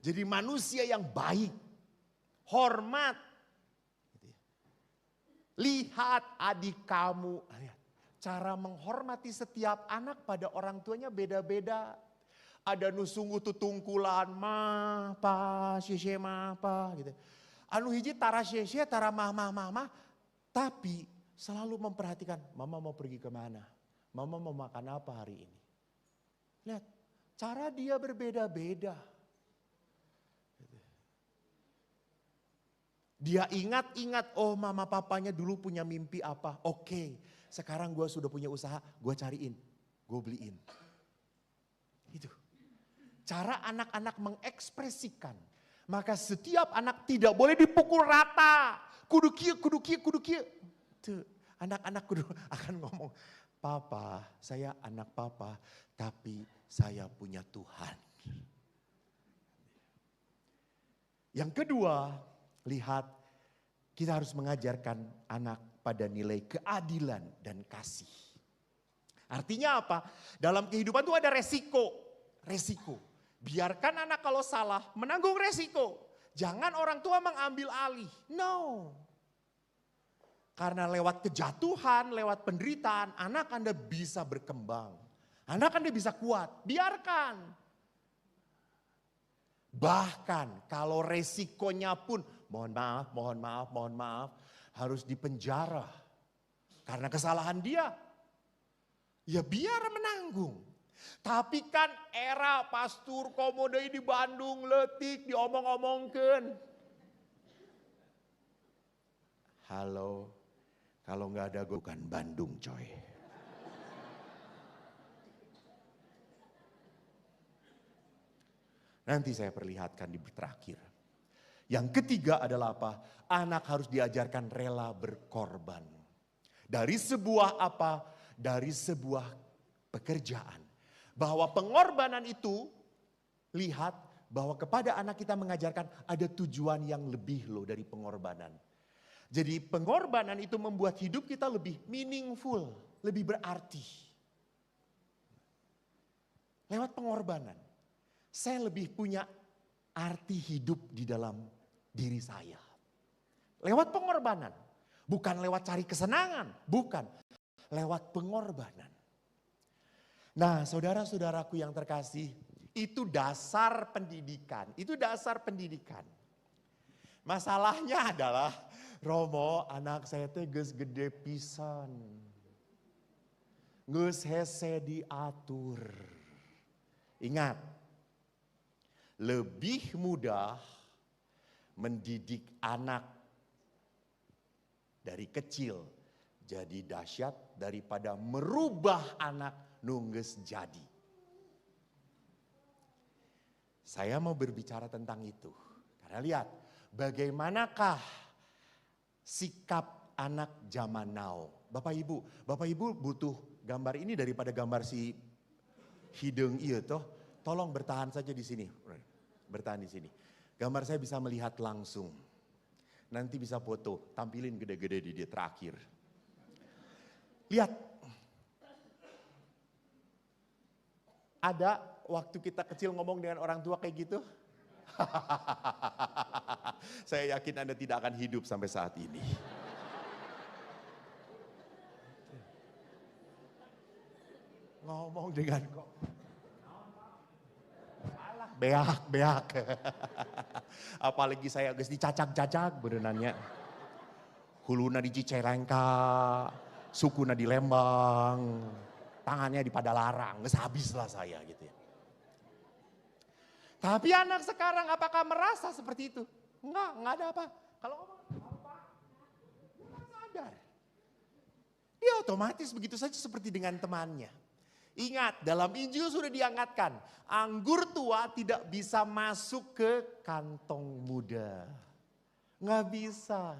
Jadi manusia yang baik. Hormat. Gitu ya. Lihat adik kamu. Cara menghormati setiap anak pada orang tuanya beda-beda. Ada nu sungguh tutungkulan, mah, pa, syesye, mah, pa, gitu. Anu hiji tara syesye, tara mah, tapi selalu memperhatikan, mama mau pergi kemana? Mama mau makan apa hari ini? Lihat, cara dia berbeda-beda. Dia ingat-ingat, oh mama papanya dulu punya mimpi apa? Oke. Sekarang gue sudah punya usaha, gue cariin, gue beliin. Itu. Cara anak-anak mengekspresikan. Maka setiap anak tidak boleh dipukul rata. Kudu kieu. Tuh, anak-anak kudu akan ngomong, papa, saya anak papa, tapi saya punya Tuhan. Yang kedua, lihat kita harus mengajarkan anak pada nilai keadilan dan kasih. Artinya apa? Dalam kehidupan itu ada resiko. Biarkan anak kalau salah menanggung resiko. Jangan orang tua mengambil alih. No. Karena lewat kejatuhan, lewat penderitaan, anak Anda bisa berkembang. Anak Anda bisa kuat. Biarkan. Bahkan kalau resikonya pun, mohon maaf, harus dipenjara. Karena kesalahan dia. Ya biar menanggung. Tapi kan era Pastur Komodo di Bandung letik diomong-omongkan. Halo, kalau nggak ada gue bukan Bandung coy. Nanti saya perlihatkan di terakhir. Yang ketiga adalah apa? Anak harus diajarkan rela berkorban. Dari sebuah apa? Dari sebuah pekerjaan. Bahwa pengorbanan itu, lihat bahwa kepada anak kita mengajarkan ada tujuan yang lebih loh dari pengorbanan. Jadi pengorbanan itu membuat hidup kita lebih meaningful, lebih berarti. Lewat pengorbanan, saya lebih punya arti hidup di dalam diri saya. Lewat pengorbanan, bukan lewat cari kesenangan, bukan. Lewat pengorbanan. Nah, saudara-saudaraku yang terkasih, itu dasar pendidikan. Itu dasar pendidikan. Masalahnya adalah, Romo, anak saya teh geus gede pisan. Geus hese diatur. Ingat, lebih mudah mendidik anak dari kecil jadi dahsyat daripada merubah anak nungges jadi. Saya mau berbicara tentang itu. Karena lihat, bagaimanakah sikap anak zaman now. Bapak Ibu butuh gambar ini daripada gambar si hidung iya toh. Tolong bertahan saja di sini. Bertahan di sini. Gambar saya bisa melihat langsung. Nanti bisa foto, tampilin gede-gede di dia terakhir. Lihat. Ada waktu kita kecil ngomong dengan orang tua kayak gitu? Saya yakin Anda tidak akan hidup sampai saat ini. Ngomong dengan kok. Beak. Apalagi saya geus dicacak-cacak berenannya. Huluna di Cicalengka, sukuna di Lembang, tangannya di Padalarang, geus habis lah saya gitu ya. Tapi anak sekarang apakah merasa seperti itu? Enggak ada apa. Kalau ngomong apa? Enggak sadar. Dia otomatis begitu saja seperti dengan temannya. Ingat, dalam Injil sudah diangkatkan, anggur tua tidak bisa masuk ke kantong muda. Nggak bisa.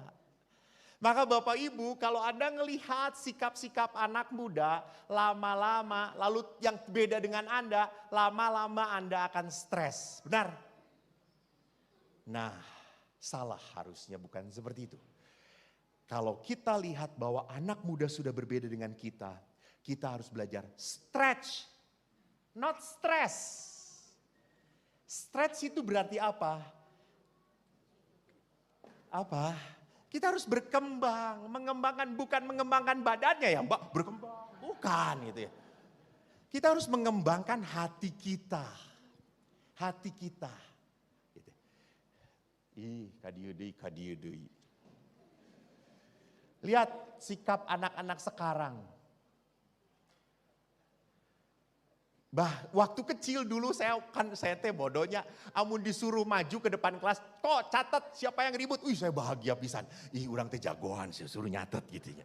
Maka Bapak Ibu, kalau Anda ngelihat sikap-sikap anak muda, lama-lama, lalu yang beda dengan Anda, lama-lama Anda akan stres. Benar? Nah, salah harusnya bukan seperti itu. Kalau kita lihat bahwa anak muda sudah berbeda dengan kita harus belajar stretch, not stress. Stretch itu berarti apa? Apa? Kita harus berkembang, bukan mengembangkan badannya ya Mbak, berkembang. Bukan gitu ya. Kita harus mengembangkan hati kita. Hati kita. Gitu. Kadieu deui. Lihat sikap anak-anak sekarang. Waktu kecil dulu saya teh bodohnya, amun disuruh maju ke depan kelas, kok catat siapa yang ribut, saya bahagia pisan, urang teh jagoan, saya suruh nyatet gitu ya.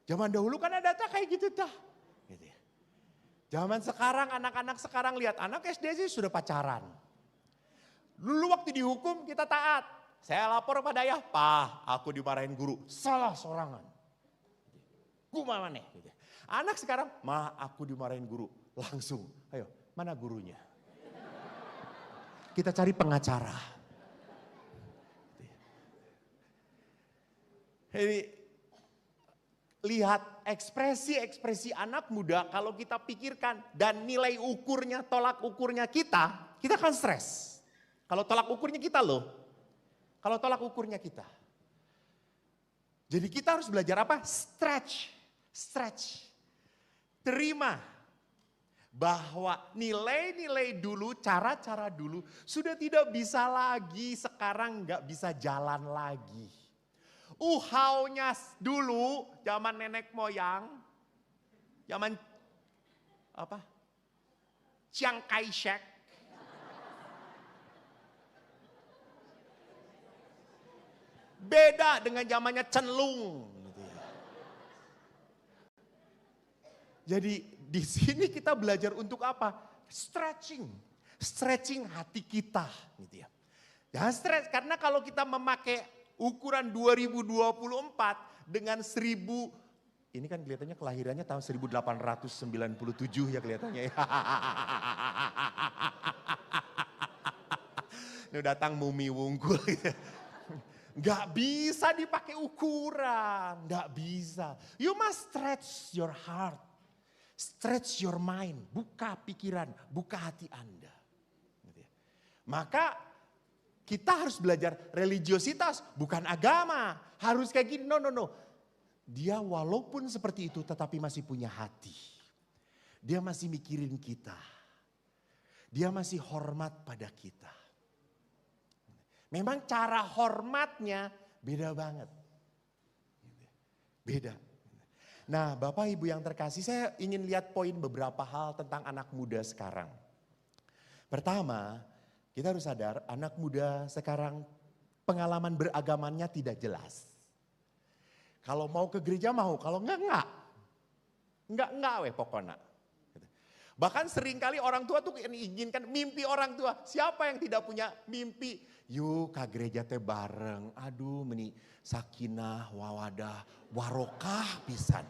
Zaman dahulu kan ada kayak gitu dah. Gitu ya. Zaman sekarang, anak-anak sekarang lihat, anak SD sih sudah pacaran. Dulu waktu dihukum kita taat, saya lapor pada ayah, aku dimarahin guru, salah sorangan. Kumaha maneh gitu. Anak sekarang, aku dimarahin guru. Langsung, ayo mana gurunya? Kita cari pengacara. Jadi, lihat ekspresi-ekspresi anak muda kalau kita pikirkan dan nilai ukurnya, tolak ukurnya kita kan stres. Kalau tolak ukurnya kita loh. Kalau tolak ukurnya kita. Jadi kita harus belajar apa? Stretch. Terima bahwa nilai-nilai dulu, cara-cara dulu sudah tidak bisa lagi, sekarang nggak bisa jalan lagi. Uhaunya dulu zaman nenek moyang, zaman apa? Chiang Kai-shek. Beda dengan zamannya Chen Lung. Gitu ya. Jadi di sini kita belajar untuk apa? Stretching hati kita. Gitu ya. Jangan stres, karena kalau kita memakai ukuran 2024 dengan 1000, ini kan kelihatannya kelahirannya tahun 1897 ya kelihatannya ya. Ini datang mumi wungkul gitu. Nggak bisa dipakai ukuran, nggak bisa. You must stretch your heart, stretch your mind, buka pikiran, buka hati Anda. Maka kita harus belajar religiositas, bukan agama. Harus kayak gini, no. Dia walaupun seperti itu tetapi masih punya hati. Dia masih mikirin kita. Dia masih hormat pada kita. Memang cara hormatnya beda banget. Beda. Nah Bapak Ibu yang terkasih, saya ingin lihat poin beberapa hal tentang anak muda sekarang. Pertama, kita harus sadar anak muda sekarang pengalaman beragamanya tidak jelas. Kalau mau ke gereja mau, kalau enggak. Enggak weh pokoknya. Bahkan seringkali orang tua tuh inginkan mimpi orang tua. Siapa yang tidak punya mimpi? Yuk ke gereja teh bareng. Aduh meni sakinah, wawadah, warokah pisan.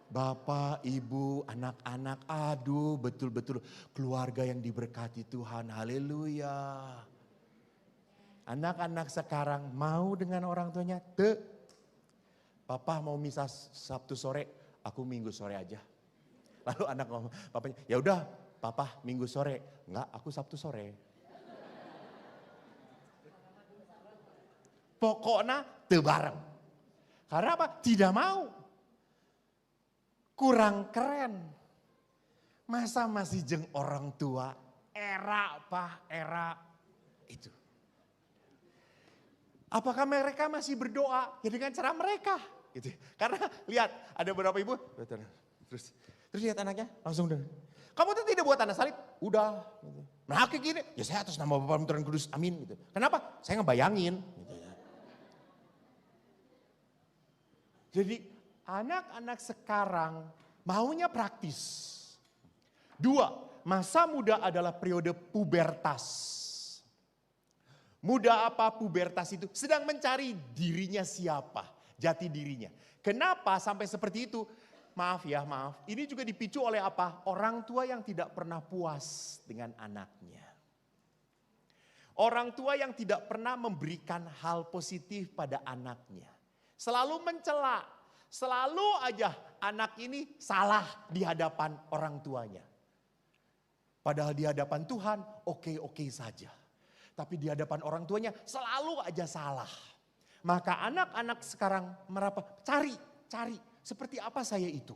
Bapak, ibu, anak-anak, aduh betul-betul keluarga yang diberkati Tuhan. Haleluya. Anak-anak sekarang mau dengan orang tuanya? Papa mau misa Sabtu sore, aku Minggu sore aja. Lalu anak ngomong, papanya, ya udah papa Minggu sore. Enggak, aku Sabtu sore. Pokoknya teu bareng. Karena apa? Tidak mau. Kurang keren. Masa masih jeng orang tua, era itu. Apakah mereka masih berdoa? Ya dengan cara mereka. Gitu. Karena lihat ada beberapa ibu, terus lihat anaknya langsung dengar. Kamu tuh tidak buat tanda salib? Udah. Gitu. Nah kayak gini, ya saya atas nama Bapa Putra dan Kudus, amin. Gitu. Kenapa? Saya ngebayangin. Gitu. Jadi anak-anak sekarang maunya praktis. 2, masa muda adalah periode pubertas. Muda apa pubertas itu? Sedang mencari dirinya siapa, jati dirinya. Kenapa sampai seperti itu? Maaf. Ini juga dipicu oleh apa? Orang tua yang tidak pernah puas dengan anaknya. Orang tua yang tidak pernah memberikan hal positif pada anaknya. Selalu mencela. Selalu aja anak ini salah di hadapan orang tuanya. Padahal di hadapan Tuhan oke saja. Tapi di hadapan orang tuanya selalu aja salah. Maka anak-anak sekarang cari seperti apa saya itu.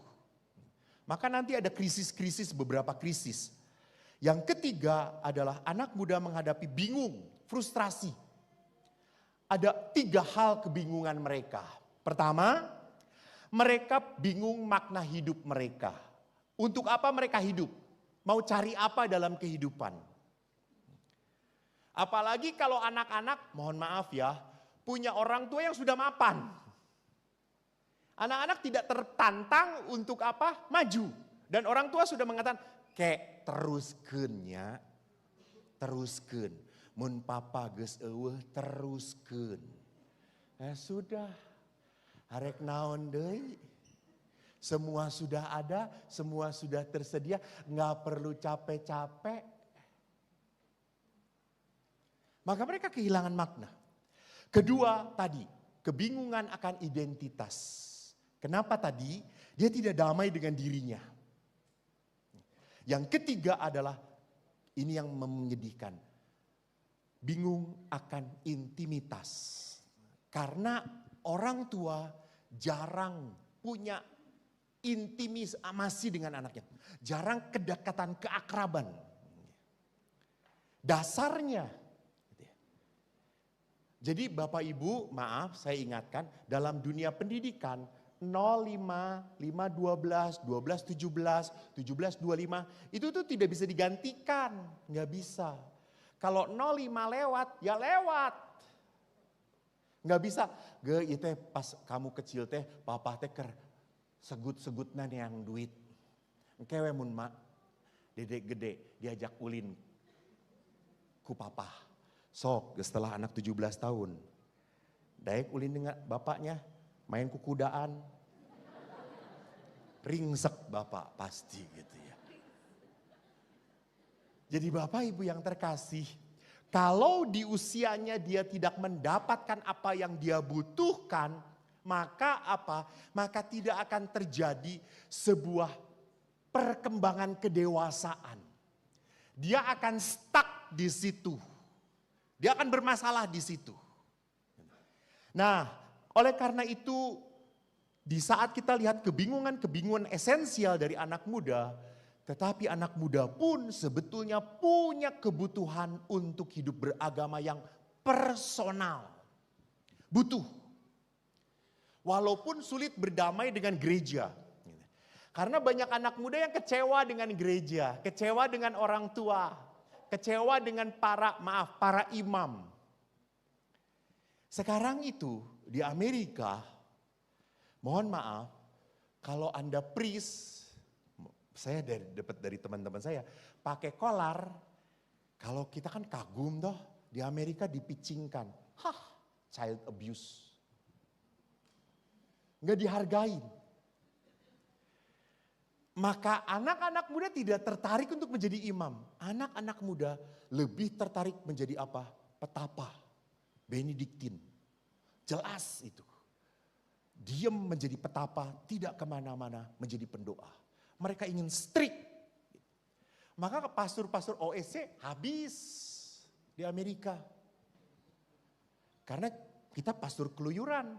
Maka nanti ada krisis-krisis, beberapa krisis. Yang ketiga adalah anak muda menghadapi bingung, frustrasi. Ada 3 hal kebingungan mereka. Pertama, mereka bingung makna hidup mereka. Untuk apa mereka hidup? Mau cari apa dalam kehidupan? Apalagi kalau anak-anak, mohon maaf ya, punya orang tua yang sudah mapan. Anak-anak tidak tertantang untuk apa? Maju. Dan orang tua sudah mengatakan, kek teruskeun nya. Teruskeun. Mun papa geus eueuh teruskeun. Sudah. Harek naon deui. Semua sudah ada, semua sudah tersedia, nggak perlu capek-capek. Maka mereka kehilangan makna. Kedua tadi, kebingungan akan identitas. Kenapa tadi? Dia tidak damai dengan dirinya. Yang ketiga adalah, ini yang menyedihkan. Bingung akan intimitas. Karena orang tua jarang punya intimasi dengan anaknya. Jarang kedekatan, keakraban. Dasarnya. Jadi Bapak Ibu, maaf saya ingatkan, dalam dunia pendidikan 05, 512, 1217, 1725 itu tuh tidak bisa digantikan, nggak bisa. Kalau 05 lewat, ya lewat. Nggak bisa. Ge itu pas kamu kecil teh, papa teh ker segut-segutna yang duit. Engkewe mun mak, dedek gede diajak ulin ku papa. Sok setelah anak 17 tahun. Daek ulin dengan bapaknya, main kukudaan. Ringsek bapak pasti gitu ya. Jadi bapak ibu yang terkasih, kalau di usianya dia tidak mendapatkan apa yang dia butuhkan, maka apa? Maka tidak akan terjadi sebuah perkembangan kedewasaan. Dia akan stuck di situ. Dia akan bermasalah di situ. Nah, oleh karena itu di saat kita lihat kebingungan esensial dari anak muda, tetapi anak muda pun sebetulnya punya kebutuhan untuk hidup beragama yang personal. Butuh. Walaupun sulit berdamai dengan gereja. Karena banyak anak muda yang kecewa dengan gereja, kecewa dengan orang tua, kecewa dengan para imam. Sekarang itu di Amerika, mohon maaf, kalau Anda priest, saya dapat dari teman-teman saya, pakai kolar, kalau kita kan kagum toh, di Amerika dipicingkan. Child abuse. Nggak dihargain. Maka anak-anak muda tidak tertarik untuk menjadi imam. Anak-anak muda lebih tertarik menjadi apa? Petapa, Benediktin. Jelas itu. Diam menjadi petapa, tidak kemana-mana menjadi pendoa. Mereka ingin strict. Maka pastor-pastor OSC habis di Amerika. Karena kita pastor keluyuran.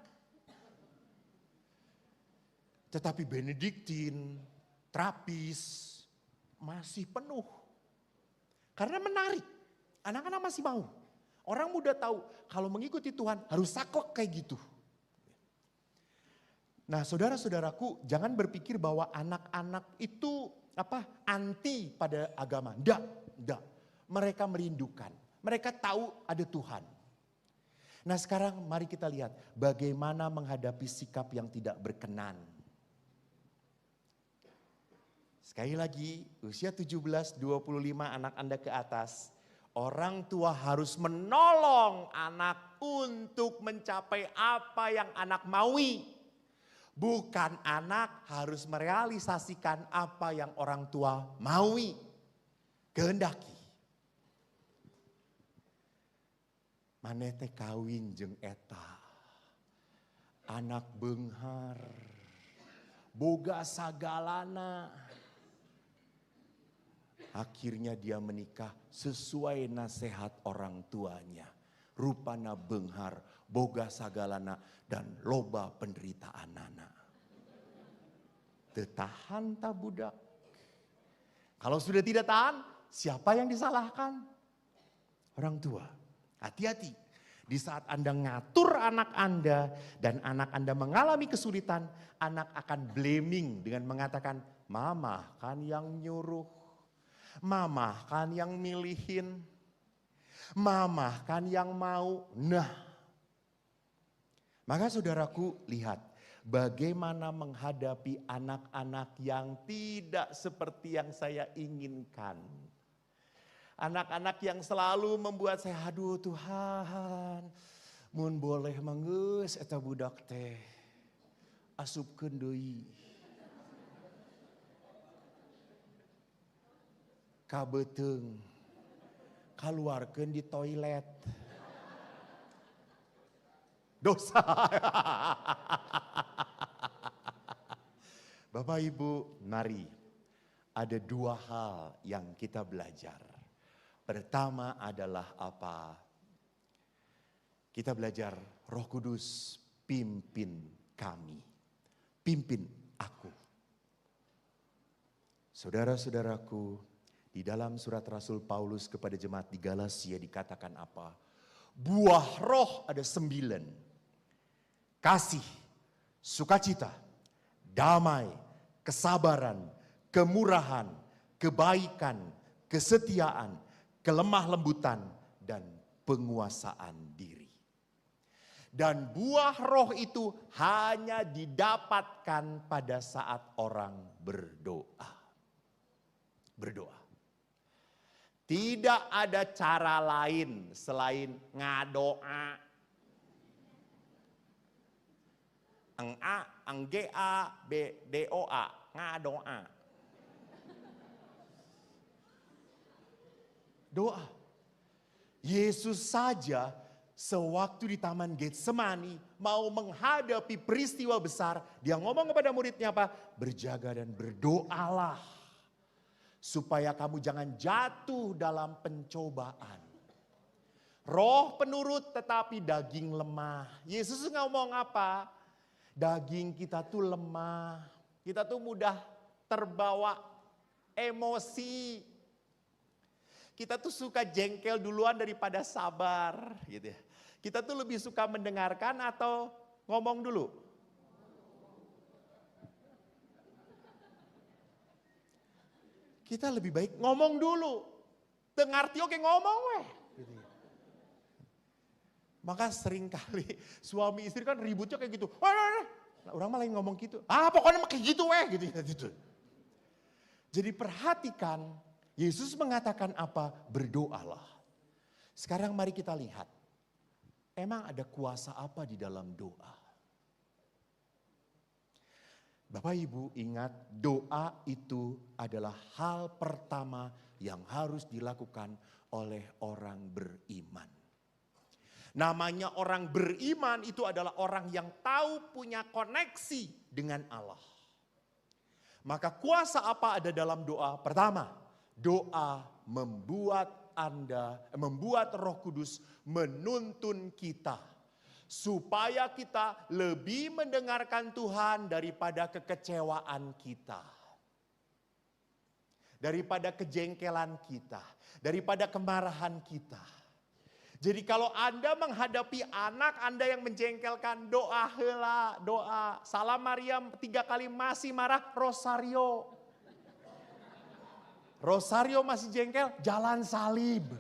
Tetapi Benediktin, Trapis masih penuh. Karena menarik. Anak-anak masih mau. Orang muda tahu kalau mengikuti Tuhan harus saklek kayak gitu. Nah, saudara-saudaraku, jangan berpikir bahwa anak-anak itu anti pada agama. Enggak. Mereka merindukan. Mereka tahu ada Tuhan. Nah, sekarang mari kita lihat bagaimana menghadapi sikap yang tidak berkenan. Sekali lagi, usia 17, 25 anak Anda ke atas, orang tua harus menolong anak untuk mencapai apa yang anak maui. Bukan anak harus merealisasikan apa yang orang tua maui, kehendaki. Manete kawin jeung eta, anak beunghar, boga sagalana. Akhirnya dia menikah sesuai nasihat orang tuanya. Rupana beunghar, boga sagalana, dan loba penderitaan anak. Tetahan tak budak. Kalau sudah tidak tahan, siapa yang disalahkan? Orang tua. Hati-hati. Di saat Anda ngatur anak Anda dan anak Anda mengalami kesulitan, anak akan blaming dengan mengatakan, mama kan yang nyuruh. Mama kan yang milihin. Mama kan yang mau. Nah, maka saudaraku lihat bagaimana menghadapi anak-anak yang tidak seperti yang saya inginkan. Anak-anak yang selalu membuat saya, aduh Tuhan, mun boleh manggeus eta budak teh asupkeun deui. Kabeteung, kaluarkeun di toilet. Dosa. Bapak Ibu, mari ada dua hal yang kita belajar. Pertama adalah apa? Kita belajar Roh Kudus pimpin kami. Pimpin aku. Saudara-saudaraku, di dalam surat Rasul Paulus kepada jemaat di Galatia dikatakan apa? Buah roh ada 9. Kasih, sukacita, damai, kesabaran, kemurahan, kebaikan, kesetiaan, kelemah lembutan, dan penguasaan diri. Dan buah roh itu hanya didapatkan pada saat orang berdoa. Berdoa. Tidak ada cara lain selain ngadoa. G-A-B-D-O-A, ngadoa. Doa. Yesus saja sewaktu di Taman Getsemani mau menghadapi peristiwa besar, dia ngomong kepada muridnya apa? Berjaga dan berdoalah supaya kamu jangan jatuh dalam pencobaan. Roh penurut tetapi daging lemah. Yesus ngomong apa? Daging kita tuh lemah. Kita tuh mudah terbawa emosi. Kita tuh suka jengkel duluan daripada sabar gitu ya. Kita tuh lebih suka mendengarkan atau ngomong dulu? Kita lebih baik ngomong dulu. Dengar oke ngomong weh. Gitu ya. Maka sering kali suami istri kan ributnya kayak gitu. Nah, orang malah ngomong gitu. Pokoknya kayak gitu weh gitu. Jadi perhatikan, Yesus mengatakan apa? Berdoalah. Sekarang mari kita lihat. Emang ada kuasa apa di dalam doa? Bapak Ibu ingat, doa itu adalah hal pertama yang harus dilakukan oleh orang beriman. Namanya orang beriman itu adalah orang yang tahu punya koneksi dengan Allah. Maka kuasa apa ada dalam doa? Pertama, doa membuat Roh Kudus menuntun kita. Supaya kita lebih mendengarkan Tuhan daripada kekecewaan kita. Daripada kejengkelan kita. Daripada kemarahan kita. Jadi kalau Anda menghadapi anak Anda yang menjengkelkan, doa heula, doa. Salam Maria 3 kali masih marah, rosario. Rosario masih jengkel, jalan salib.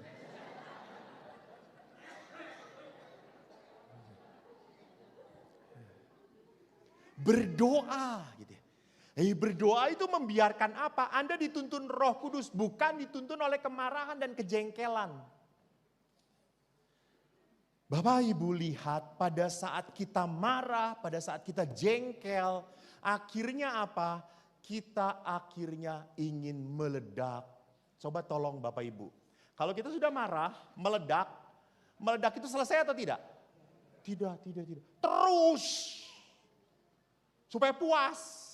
Berdoa gitu ya. Berdoa itu membiarkan apa? Anda dituntun Roh Kudus, bukan dituntun oleh kemarahan dan kejengkelan. Bapak Ibu lihat pada saat kita marah, pada saat kita jengkel, akhirnya apa? Kita akhirnya ingin meledak. Coba tolong Bapak Ibu. Kalau kita sudah marah, meledak itu selesai atau tidak? Tidak. Terus. Supaya puas.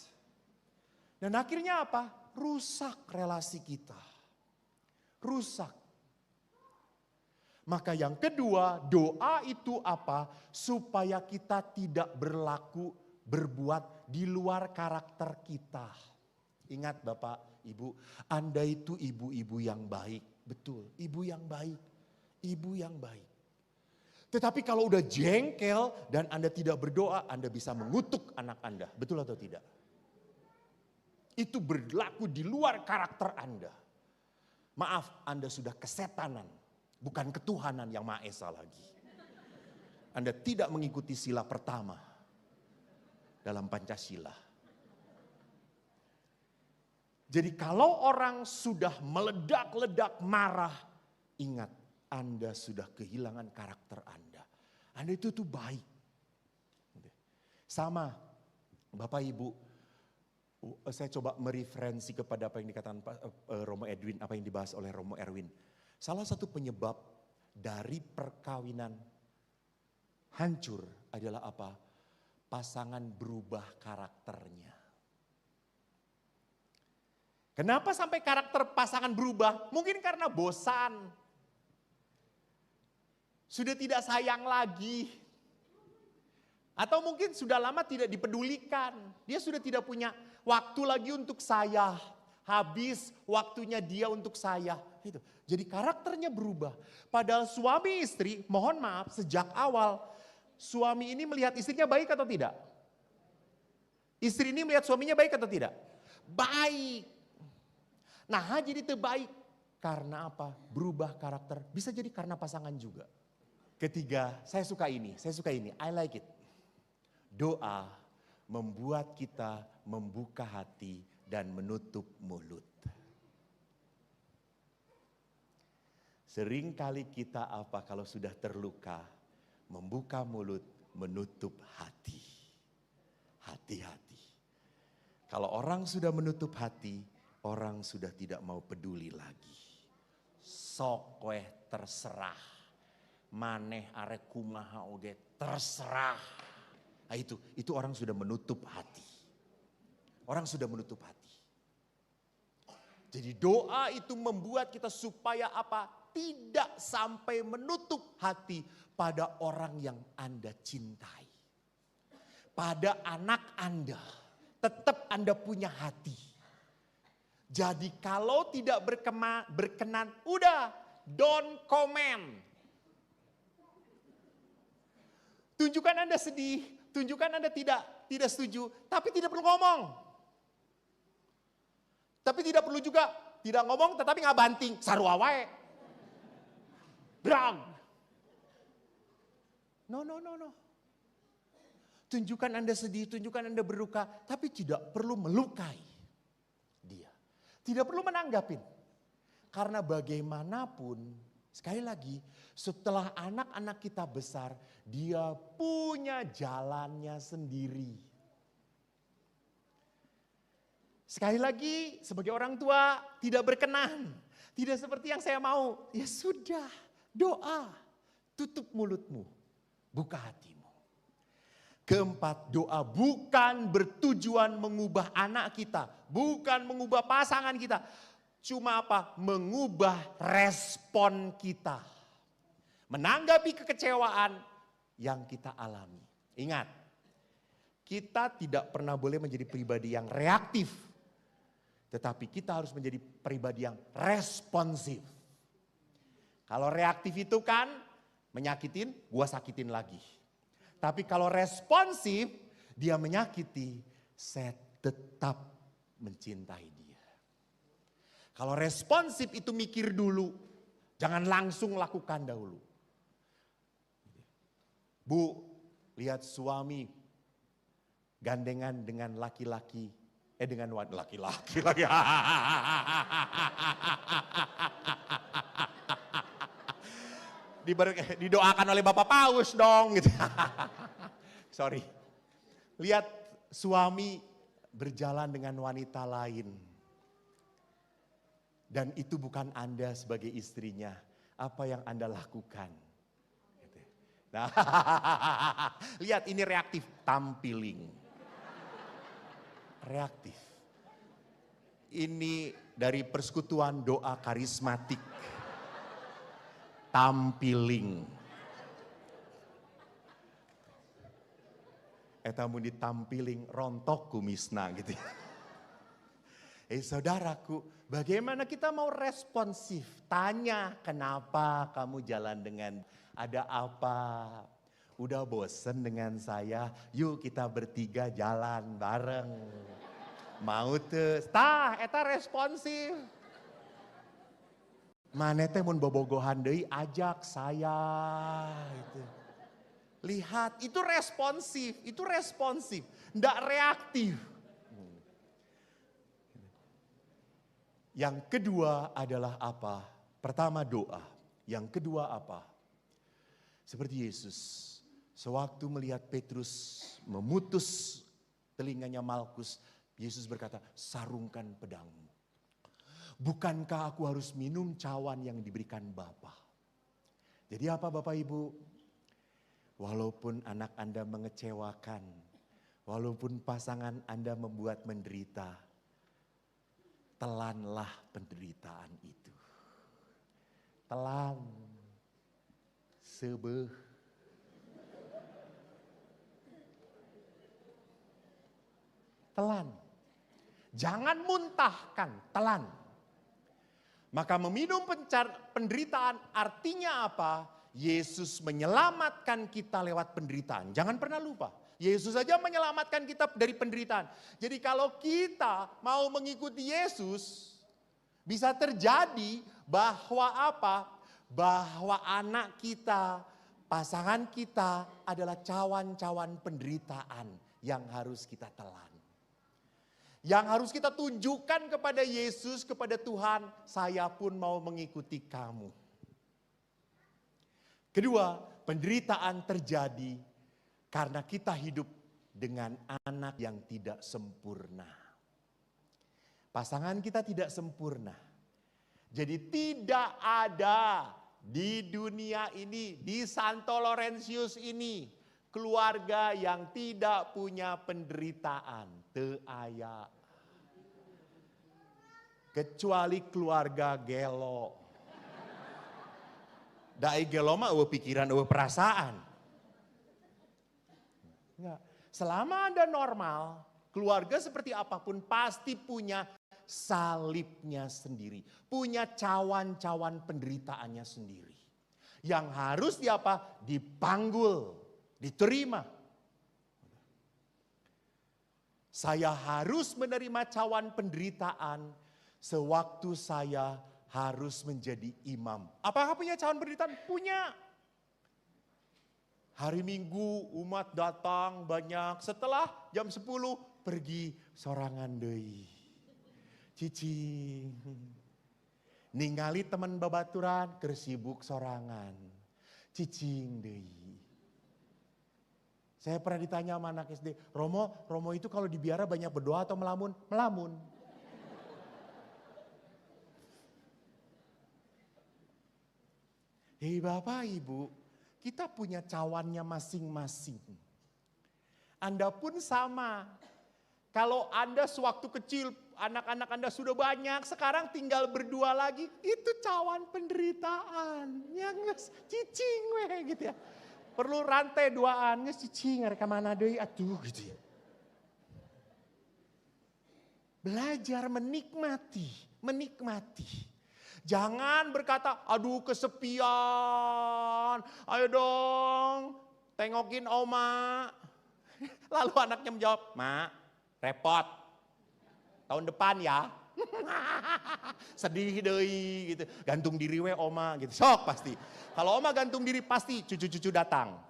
Dan akhirnya apa? Rusak relasi kita. Rusak. Maka yang kedua, doa itu apa? Supaya kita tidak berbuat di luar karakter kita. Ingat Bapak, Ibu, Anda itu ibu-ibu yang baik. Betul, ibu yang baik. Ibu yang baik. Tetapi kalau udah jengkel dan Anda tidak berdoa, Anda bisa mengutuk anak Anda. Betul atau tidak? Itu berlaku di luar karakter Anda. Maaf, Anda sudah kesetanan. Bukan ketuhanan yang Maha Esa lagi. Anda tidak mengikuti sila pertama dalam Pancasila. Jadi kalau orang sudah meledak-ledak marah, ingat Anda sudah kehilangan karakter Anda. Anda itu tuh baik. Sama Bapak Ibu, saya coba mereferensi kepada apa yang dikatakan Romo Edwin, apa yang dibahas oleh Romo Erwin. Salah satu penyebab dari perkawinan hancur adalah apa? Pasangan berubah karakternya. Kenapa sampai karakter pasangan berubah? Mungkin karena bosan. Sudah tidak sayang lagi. Atau mungkin sudah lama tidak dipedulikan. Dia sudah tidak punya waktu lagi untuk saya. Habis waktunya dia untuk saya. Gitu. Jadi karakternya berubah. Padahal suami istri, mohon maaf, sejak awal suami ini melihat istrinya baik atau tidak? Istri ini melihat suaminya baik atau tidak? Baik. Nah jadi terbaik. Karena apa? Berubah karakter. Bisa jadi karena pasangan juga. Ketiga, saya suka ini. I like it. Doa membuat kita membuka hati dan menutup mulut. Seringkali kita apa kalau sudah terluka? Membuka mulut, menutup hati. Hati-hati. Kalau orang sudah menutup hati, orang sudah tidak mau peduli lagi. Sok weh terserah. Maneh arek kumaha oge terserah. Nah itu orang sudah menutup hati. Orang sudah menutup hati. Jadi doa itu membuat kita supaya apa? Tidak sampai menutup hati pada orang yang Anda cintai. Pada anak Anda. Tetap Anda punya hati. Jadi kalau tidak berkenan, udah don't comment. Tunjukkan Anda sedih, tunjukkan Anda tidak setuju, tapi tidak perlu ngomong. Tapi tidak perlu juga tidak ngomong tetapi nggak banting, sarua wae. Brang. No. Tunjukkan Anda sedih, tunjukkan Anda berduka, tapi tidak perlu melukai dia. Tidak perlu menanggapin. Karena bagaimanapun, sekali lagi, setelah anak-anak kita besar, dia punya jalannya sendiri. Sekali lagi, sebagai orang tua tidak berkenan. Tidak seperti yang saya mau. Ya sudah, doa. Tutup mulutmu, buka hatimu. Keempat, doa bukan bertujuan mengubah anak kita. Bukan mengubah pasangan kita. Cuma apa? Mengubah respon kita. Menanggapi kekecewaan yang kita alami. Ingat, kita tidak pernah boleh menjadi pribadi yang reaktif. Tetapi kita harus menjadi pribadi yang responsif. Kalau reaktif itu kan menyakitin, gua sakitin lagi. Tapi kalau responsif, dia menyakiti, saya tetap mencintai dia. Kalau responsif itu mikir dulu, jangan langsung lakukan dahulu. Bu, lihat suami gandengan dengan laki-laki, dengan laki-laki lagi. Didoakan oleh Bapak Paus dong gitu. Sorry. Lihat suami berjalan dengan wanita lain. Dan itu bukan Anda sebagai istrinya. Apa yang Anda lakukan? Nah, lihat ini reaktif, tampiling. Reaktif. Ini dari persekutuan doa karismatik. Tampiling. Eta mun ditampiling rontok kumisna gitu. Saudaraku, bagaimana kita mau responsif? Tanya, kenapa kamu jalan dengan, ada apa? Udah bosen dengan saya, yuk kita bertiga jalan bareng. Mau tuh, eta responsif. Maneh teh mun bobogohan deui ajak saya gitu. Lihat, itu responsif, enggak reaktif. Yang kedua adalah apa? Pertama doa, yang kedua apa? Seperti Yesus, sewaktu melihat Petrus memutus telinganya Malkus, Yesus berkata, sarungkan pedangmu. Bukankah aku harus minum cawan yang diberikan Bapa? Jadi apa Bapak Ibu? Walaupun anak Anda mengecewakan, walaupun pasangan Anda membuat menderita, telanlah penderitaan itu. Telan. Sebeh. Telan. Jangan muntahkan, telan. Maka meminum penderitaan artinya apa? Yesus menyelamatkan kita lewat penderitaan. Jangan pernah lupa. Yesus saja menyelamatkan kita dari penderitaan. Jadi kalau kita mau mengikuti Yesus, bisa terjadi bahwa apa? Bahwa anak kita, pasangan kita adalah cawan-cawan penderitaan yang harus kita telan. Yang harus kita tunjukkan kepada Yesus, kepada Tuhan, saya pun mau mengikuti kamu. Kedua, penderitaan terjadi karena kita hidup dengan anak yang tidak sempurna. Pasangan kita tidak sempurna. Jadi tidak ada di dunia ini, di Santo Laurentius ini, keluarga yang tidak punya penderitaan. Teu aya. Kecuali keluarga gelo. Dai gelo mah eueuh pikiran, eueuh perasaan. Enggak. Selama Anda normal, keluarga seperti apapun pasti punya salibnya sendiri. Punya cawan-cawan penderitaannya sendiri. Yang harus dipanggul, diterima. Saya harus menerima cawan penderitaan sewaktu saya harus menjadi imam. Apakah punya cawan penderitaan? Punya. Hari Minggu umat datang banyak, setelah jam 10 pergi sorangan deui. Cicing. Ningali teman babaturan keur sibuk sorangan. Cicing deui. Saya pernah ditanya sama anak SD, Romo itu kalau di biara banyak berdoa atau melamun? Melamun. Hei Bapak Ibu, kita punya cawannya masing-masing. Anda pun sama. Kalau Anda sewaktu kecil, anak-anak Anda sudah banyak, sekarang tinggal berdua lagi, itu cawan penderitaan. Yang cicing weh gitu ya. Perlu rantai duaan, cicing reka mana deui atuh gitu ya. Belajar menikmati. Jangan berkata, aduh kesepian, ayo dong tengokin oma. Lalu anaknya menjawab, Mak repot, tahun depan ya. Sedih deui gitu, gantung diri we oma gitu, sok pasti. Kalau oma gantung diri pasti cucu-cucu datang.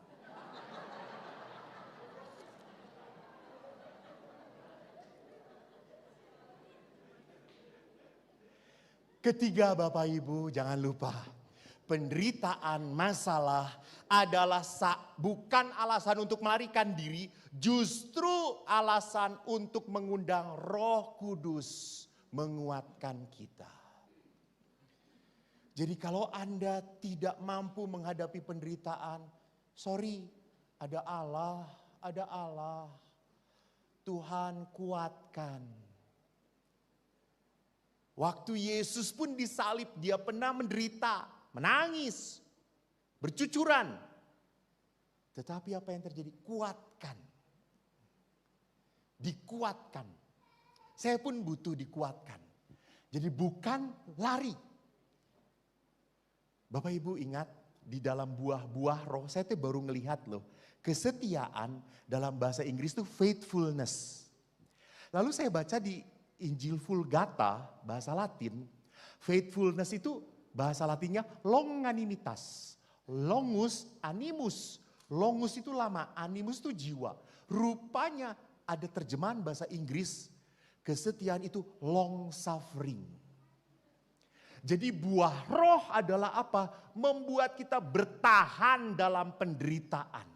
Ketiga Bapak Ibu jangan lupa, penderitaan masalah adalah bukan alasan untuk melarikan diri, justru alasan untuk mengundang Roh Kudus menguatkan kita. Jadi kalau Anda tidak mampu menghadapi penderitaan, sorry, ada Allah. Tuhan kuatkan. Waktu Yesus pun disalib, dia pernah menderita, menangis, bercucuran. Tetapi apa yang terjadi? Kuatkan. Dikuatkan. Saya pun butuh dikuatkan. Jadi bukan lari. Bapak Ibu ingat, di dalam buah-buah roh, saya tuh baru ngelihat loh. Kesetiaan dalam bahasa Inggris itu faithfulness. Lalu saya baca di Injil Vulgata, bahasa Latin, faithfulness itu bahasa Latinnya longanimitas. Longus, animus. Longus itu lama, animus itu jiwa. Rupanya ada terjemahan bahasa Inggris, kesetiaan itu long suffering. Jadi buah roh adalah apa? Membuat kita bertahan dalam penderitaan.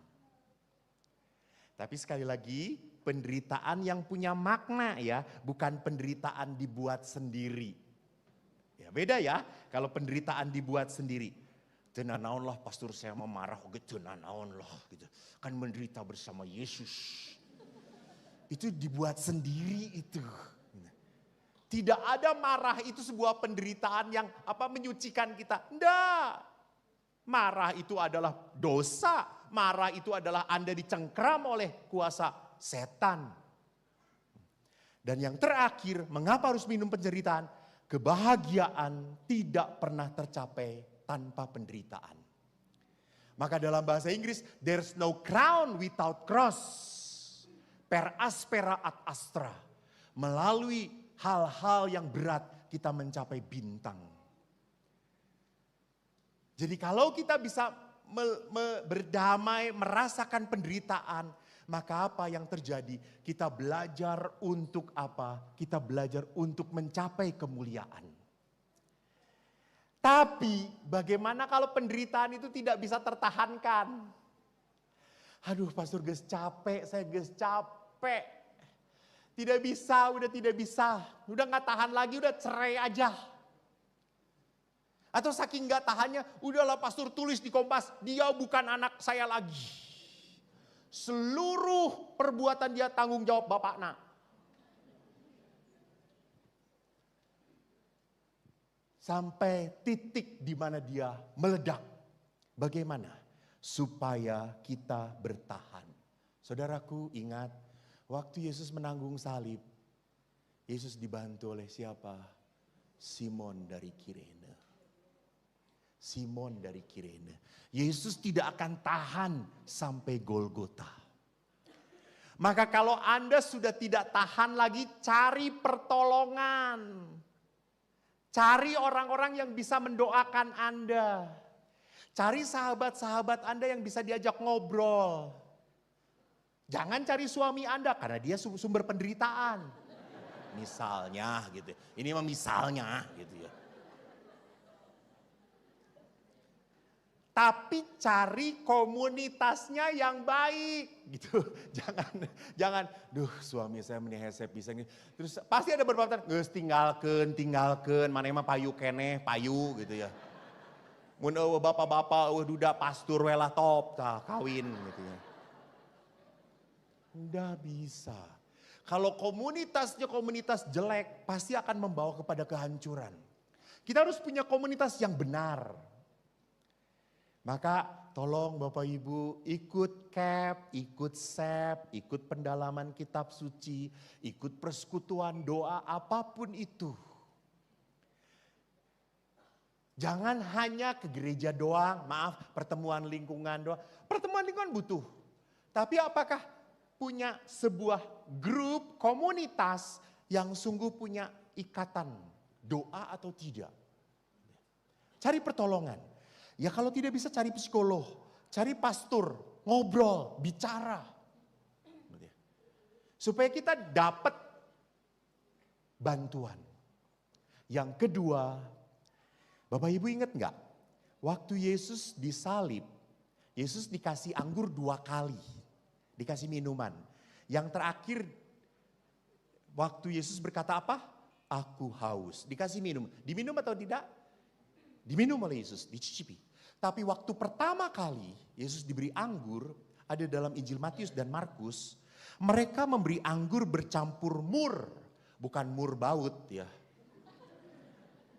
Tapi sekali lagi, penderitaan yang punya makna ya, bukan penderitaan dibuat sendiri. Ya beda ya, kalau penderitaan dibuat sendiri. Tenan naon lah pastor saya memarah gitu, tenan naon lah gitu. Kan menderita bersama Yesus. Itu dibuat sendiri itu. Tidak ada marah itu sebuah penderitaan yang menyucikan kita. Enggak. Marah itu adalah dosa. Marah itu adalah Anda dicengkram oleh kuasa setan. Dan yang terakhir, mengapa harus minum penderitaan? Kebahagiaan tidak pernah tercapai tanpa penderitaan. Maka dalam bahasa Inggris, there's no crown without cross. Per aspera ad astra. Melalui hal-hal yang berat kita mencapai bintang. Jadi kalau kita bisa berdamai, merasakan penderitaan, maka apa yang terjadi? Kita belajar untuk apa? Kita belajar untuk mencapai kemuliaan. Tapi bagaimana kalau penderitaan itu tidak bisa tertahankan? Aduh pastor ges capek, saya ges capek. Tidak bisa, udah tidak bisa. Udah gak tahan lagi, udah cerai aja. Atau saking gak tahannya, udahlah pastor tulis di Kompas, dia bukan anak saya lagi. Seluruh perbuatan dia tanggung jawab bapaknya. Sampai titik di mana dia meledak. Bagaimana? Supaya kita bertahan. Saudaraku ingat, waktu Yesus menanggung salib, Yesus dibantu oleh siapa? Simon dari Kirene. Simon dari Kirene. Yesus tidak akan tahan sampai Golgota. Maka kalau Anda sudah tidak tahan lagi, cari pertolongan. Cari orang-orang yang bisa mendoakan Anda. Cari sahabat-sahabat Anda yang bisa diajak ngobrol. Jangan cari suami Anda karena dia sumber penderitaan. Misalnya gitu. Ini mah misalnya gitu ya. Tapi cari komunitasnya yang baik gitu. Jangan, duh suami saya menihesep bisa gitu. Terus pasti ada beberapa geus tinggalkeun, mana emang payu keneh, payu gitu ya. Mun bapak-bapak duda pastur we lah top tah kawin gitu ya. Udah bisa. Kalau komunitasnya komunitas jelek pasti akan membawa kepada kehancuran. Kita harus punya komunitas yang benar. Maka tolong Bapak Ibu ikut CAP, ikut SEP, ikut pendalaman kitab suci, ikut persekutuan doa apapun itu. Jangan hanya ke gereja doang, maaf pertemuan lingkungan doang. Pertemuan lingkungan butuh. Tapi apakah punya sebuah grup komunitas yang sungguh punya ikatan doa atau tidak? Cari pertolongan. Ya kalau tidak bisa cari psikolog, cari pastor, ngobrol, bicara. Supaya kita dapat bantuan. Yang kedua, Bapak Ibu ingat enggak? Waktu Yesus disalib, Yesus dikasih anggur 2 kali. Dikasih minuman. Yang terakhir, waktu Yesus berkata apa? Aku haus. Dikasih minum. Diminum atau tidak? Diminum oleh Yesus, dicicipi. Tapi waktu pertama kali Yesus diberi anggur, ada dalam Injil Matius dan Markus, mereka memberi anggur bercampur mur, bukan mur baut ya.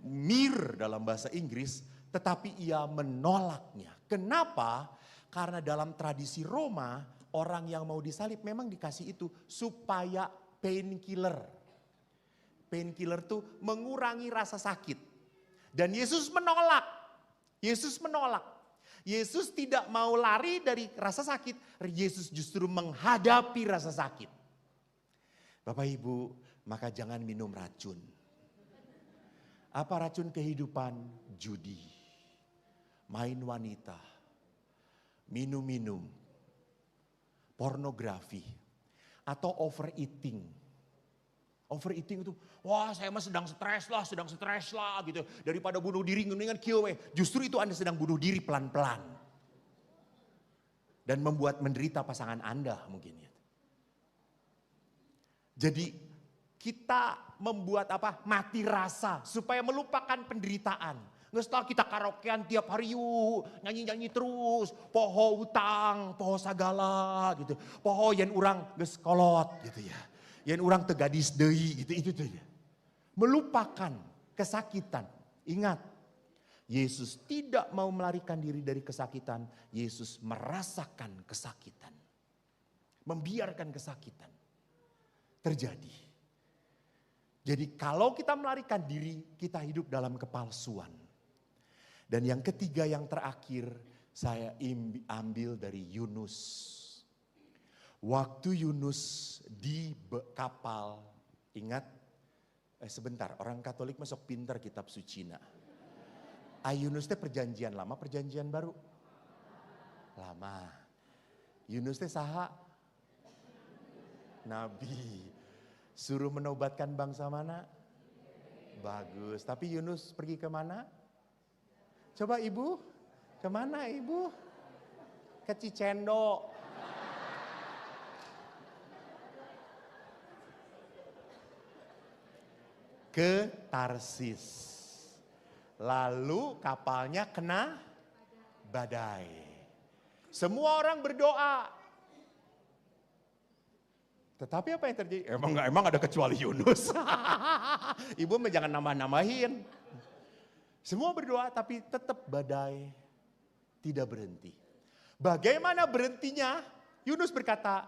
Mir dalam bahasa Inggris, tetapi ia menolaknya. Kenapa? Karena dalam tradisi Roma, orang yang mau disalib memang dikasih itu supaya painkiller. Painkiller itu mengurangi rasa sakit. Dan Yesus menolak. Yesus menolak. Yesus tidak mau lari dari rasa sakit. Yesus justru menghadapi rasa sakit. Bapak Ibu, maka jangan minum racun. Apa racun kehidupan? Judi, main wanita, minum-minum, pornografi, atau overeating. Overeating itu, wah saya mah sedang stres lah gitu. Daripada bunuh diri, mendingan kieu we. Justru itu Anda sedang bunuh diri pelan-pelan. Dan membuat menderita pasangan Anda mungkin ya. Jadi kita membuat apa? Mati rasa supaya melupakan penderitaan. Nggak setelah kita karaokean tiap hari yuk, nyanyi-nyanyi terus. Poho utang, poho sagala gitu. Poho yang urang geus kolot gitu ya. Yang orang tegadis deui gitu itu tuh. Melupakan kesakitan. Ingat, Yesus tidak mau melarikan diri dari kesakitan. Yesus merasakan kesakitan. Membiarkan kesakitan terjadi. Jadi kalau kita melarikan diri, kita hidup dalam kepalsuan. Dan yang ketiga yang terakhir saya ambil dari Yunus. Waktu Yunus di kapal, ingat, sebentar, orang Katolik masuk pinter kitab suci. Yunus itu perjanjian lama, perjanjian baru? Lama. Yunus itu saha? Nabi. Suruh menobatkan bangsa mana? Bagus, tapi Yunus pergi kemana? Coba ibu, kemana ibu? Ke Cicendo. Ke Tarsis. Lalu kapalnya kena badai. Semua orang berdoa. Tetapi apa yang terjadi? Emang ada kecuali Yunus. Ibu jangan nambah-nambahin. Semua berdoa tapi tetap badai tidak berhenti. Bagaimana berhentinya? Yunus berkata,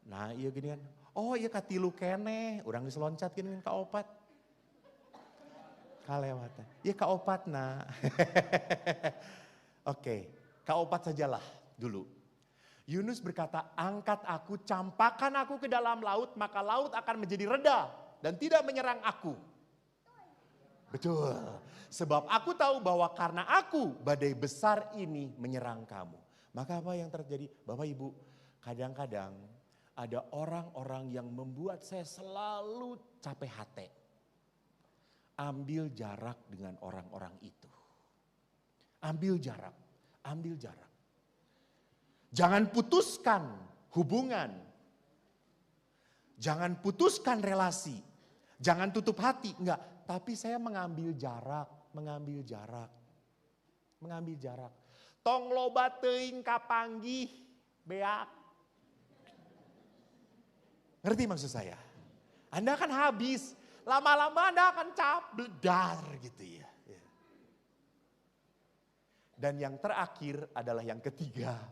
nah iya gini kan. Oh iya katilu kene, orang diseloncat gini ka opat. Kalewatan. Iya ka opat nah. Oke, ka opat sajalah dulu. Yunus berkata, angkat aku, campakkan aku ke dalam laut, maka laut akan menjadi reda dan tidak menyerang aku. Betul, sebab aku tahu bahwa karena aku badai besar ini menyerang kamu. Maka apa yang terjadi? Bapak Ibu, kadang-kadang ada orang-orang yang membuat saya selalu capek hati. Ambil jarak dengan orang-orang itu. Ambil jarak, ambil jarak. Jangan putuskan hubungan. Jangan putuskan relasi. Jangan tutup hati, enggak. Tapi saya mengambil jarak, mengambil jarak. Mengambil jarak. Tong loba teuing kapanggih, beak. Ngerti maksud saya? Anda akan habis, lama-lama Anda akan bledar gitu ya. Dan yang terakhir adalah yang ketiga.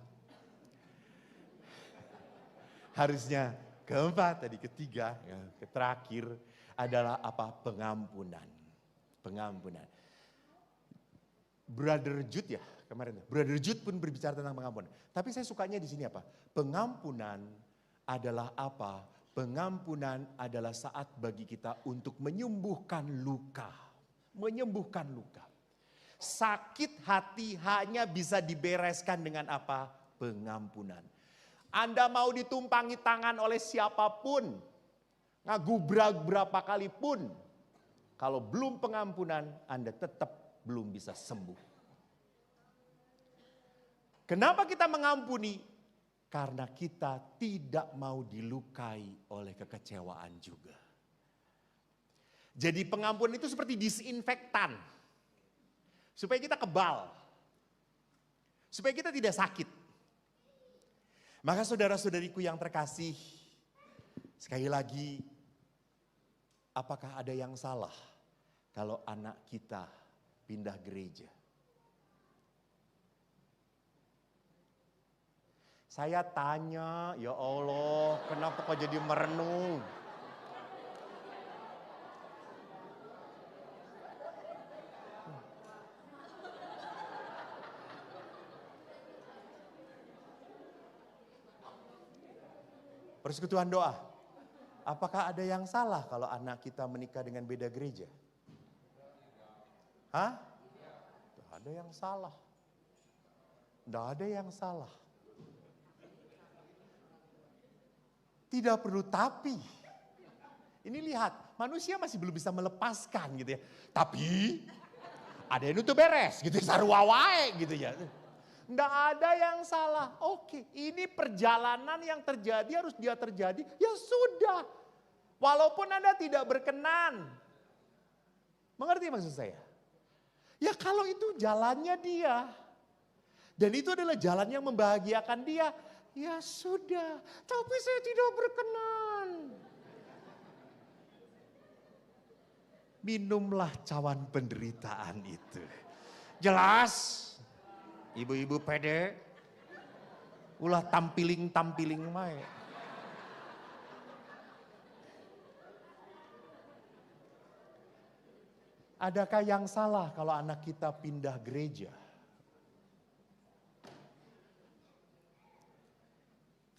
Harusnya keempat, tadi ketiga, ya, terakhir adalah apa? Pengampunan. Pengampunan. Brother Jude ya kemarin, Brother Jude pun berbicara tentang pengampunan. Tapi saya sukanya di sini apa? Pengampunan adalah apa? Pengampunan adalah saat bagi kita untuk menyembuhkan luka. Menyembuhkan luka. Sakit hati hanya bisa dibereskan dengan apa? Pengampunan. Anda mau ditumpangi tangan oleh siapapun, ngagubrak berapa kali pun, kalau belum pengampunan Anda tetap belum bisa sembuh. Kenapa kita mengampuni? Karena kita tidak mau dilukai oleh kekecewaan juga. Jadi pengampunan itu seperti disinfektan. Supaya kita kebal. Supaya kita tidak sakit. Maka saudara-saudariku yang terkasih, sekali lagi, apakah ada yang salah kalau anak kita pindah gereja? Saya tanya, ya Allah, kenapa kok jadi merenung? Persekutuan doa. Apakah ada yang salah kalau anak kita menikah dengan beda gereja? Hah? Tidak ada yang salah. Tidak ada yang salah. Tidak perlu tapi. Ini lihat, manusia masih belum bisa melepaskan gitu ya. Tapi ada yang itu beres gitu, sarua wae gitu ya. Nggak ada yang salah. Oke, ini perjalanan yang terjadi harus dia terjadi. Ya sudah. Walaupun Anda tidak berkenan. Mengerti maksud saya? Ya kalau itu jalannya dia. Dan itu adalah jalan yang membahagiakan dia. Ya sudah, tapi saya tidak berkenan. Minumlah cawan penderitaan itu. Jelas, ibu-ibu pede, ulah tampiling-tampiling mae. Adakah yang salah kalau anak kita pindah gereja?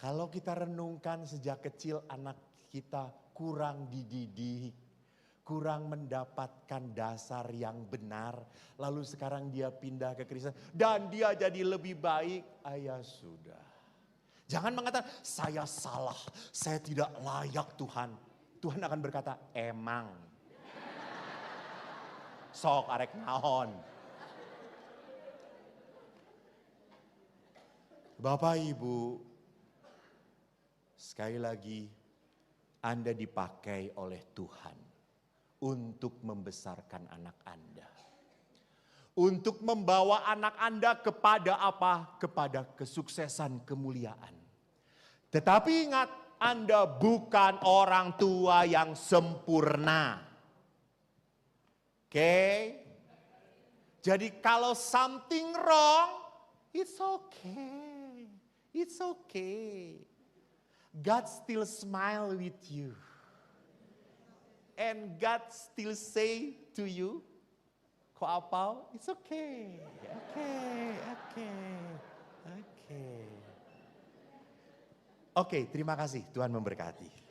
Kalau kita renungkan sejak kecil anak kita kurang dididik, kurang mendapatkan dasar yang benar. Lalu sekarang dia pindah ke Kristen dan dia jadi lebih baik. Ya sudah. Jangan mengatakan saya salah, saya tidak layak Tuhan. Tuhan akan berkata emang. Sok arek naon. Bapak Ibu, sekali lagi Anda dipakai oleh Tuhan untuk membesarkan anak Anda. Untuk membawa anak Anda kepada apa? Kepada kesuksesan, kemuliaan. Tetapi ingat, Anda bukan orang tua yang sempurna. Oke? Jadi kalau something wrong, it's okay. It's okay. God still smile with you. And God still say to you, Ko Apau, it's okay. Okay. Oke, terima kasih. Tuhan memberkati.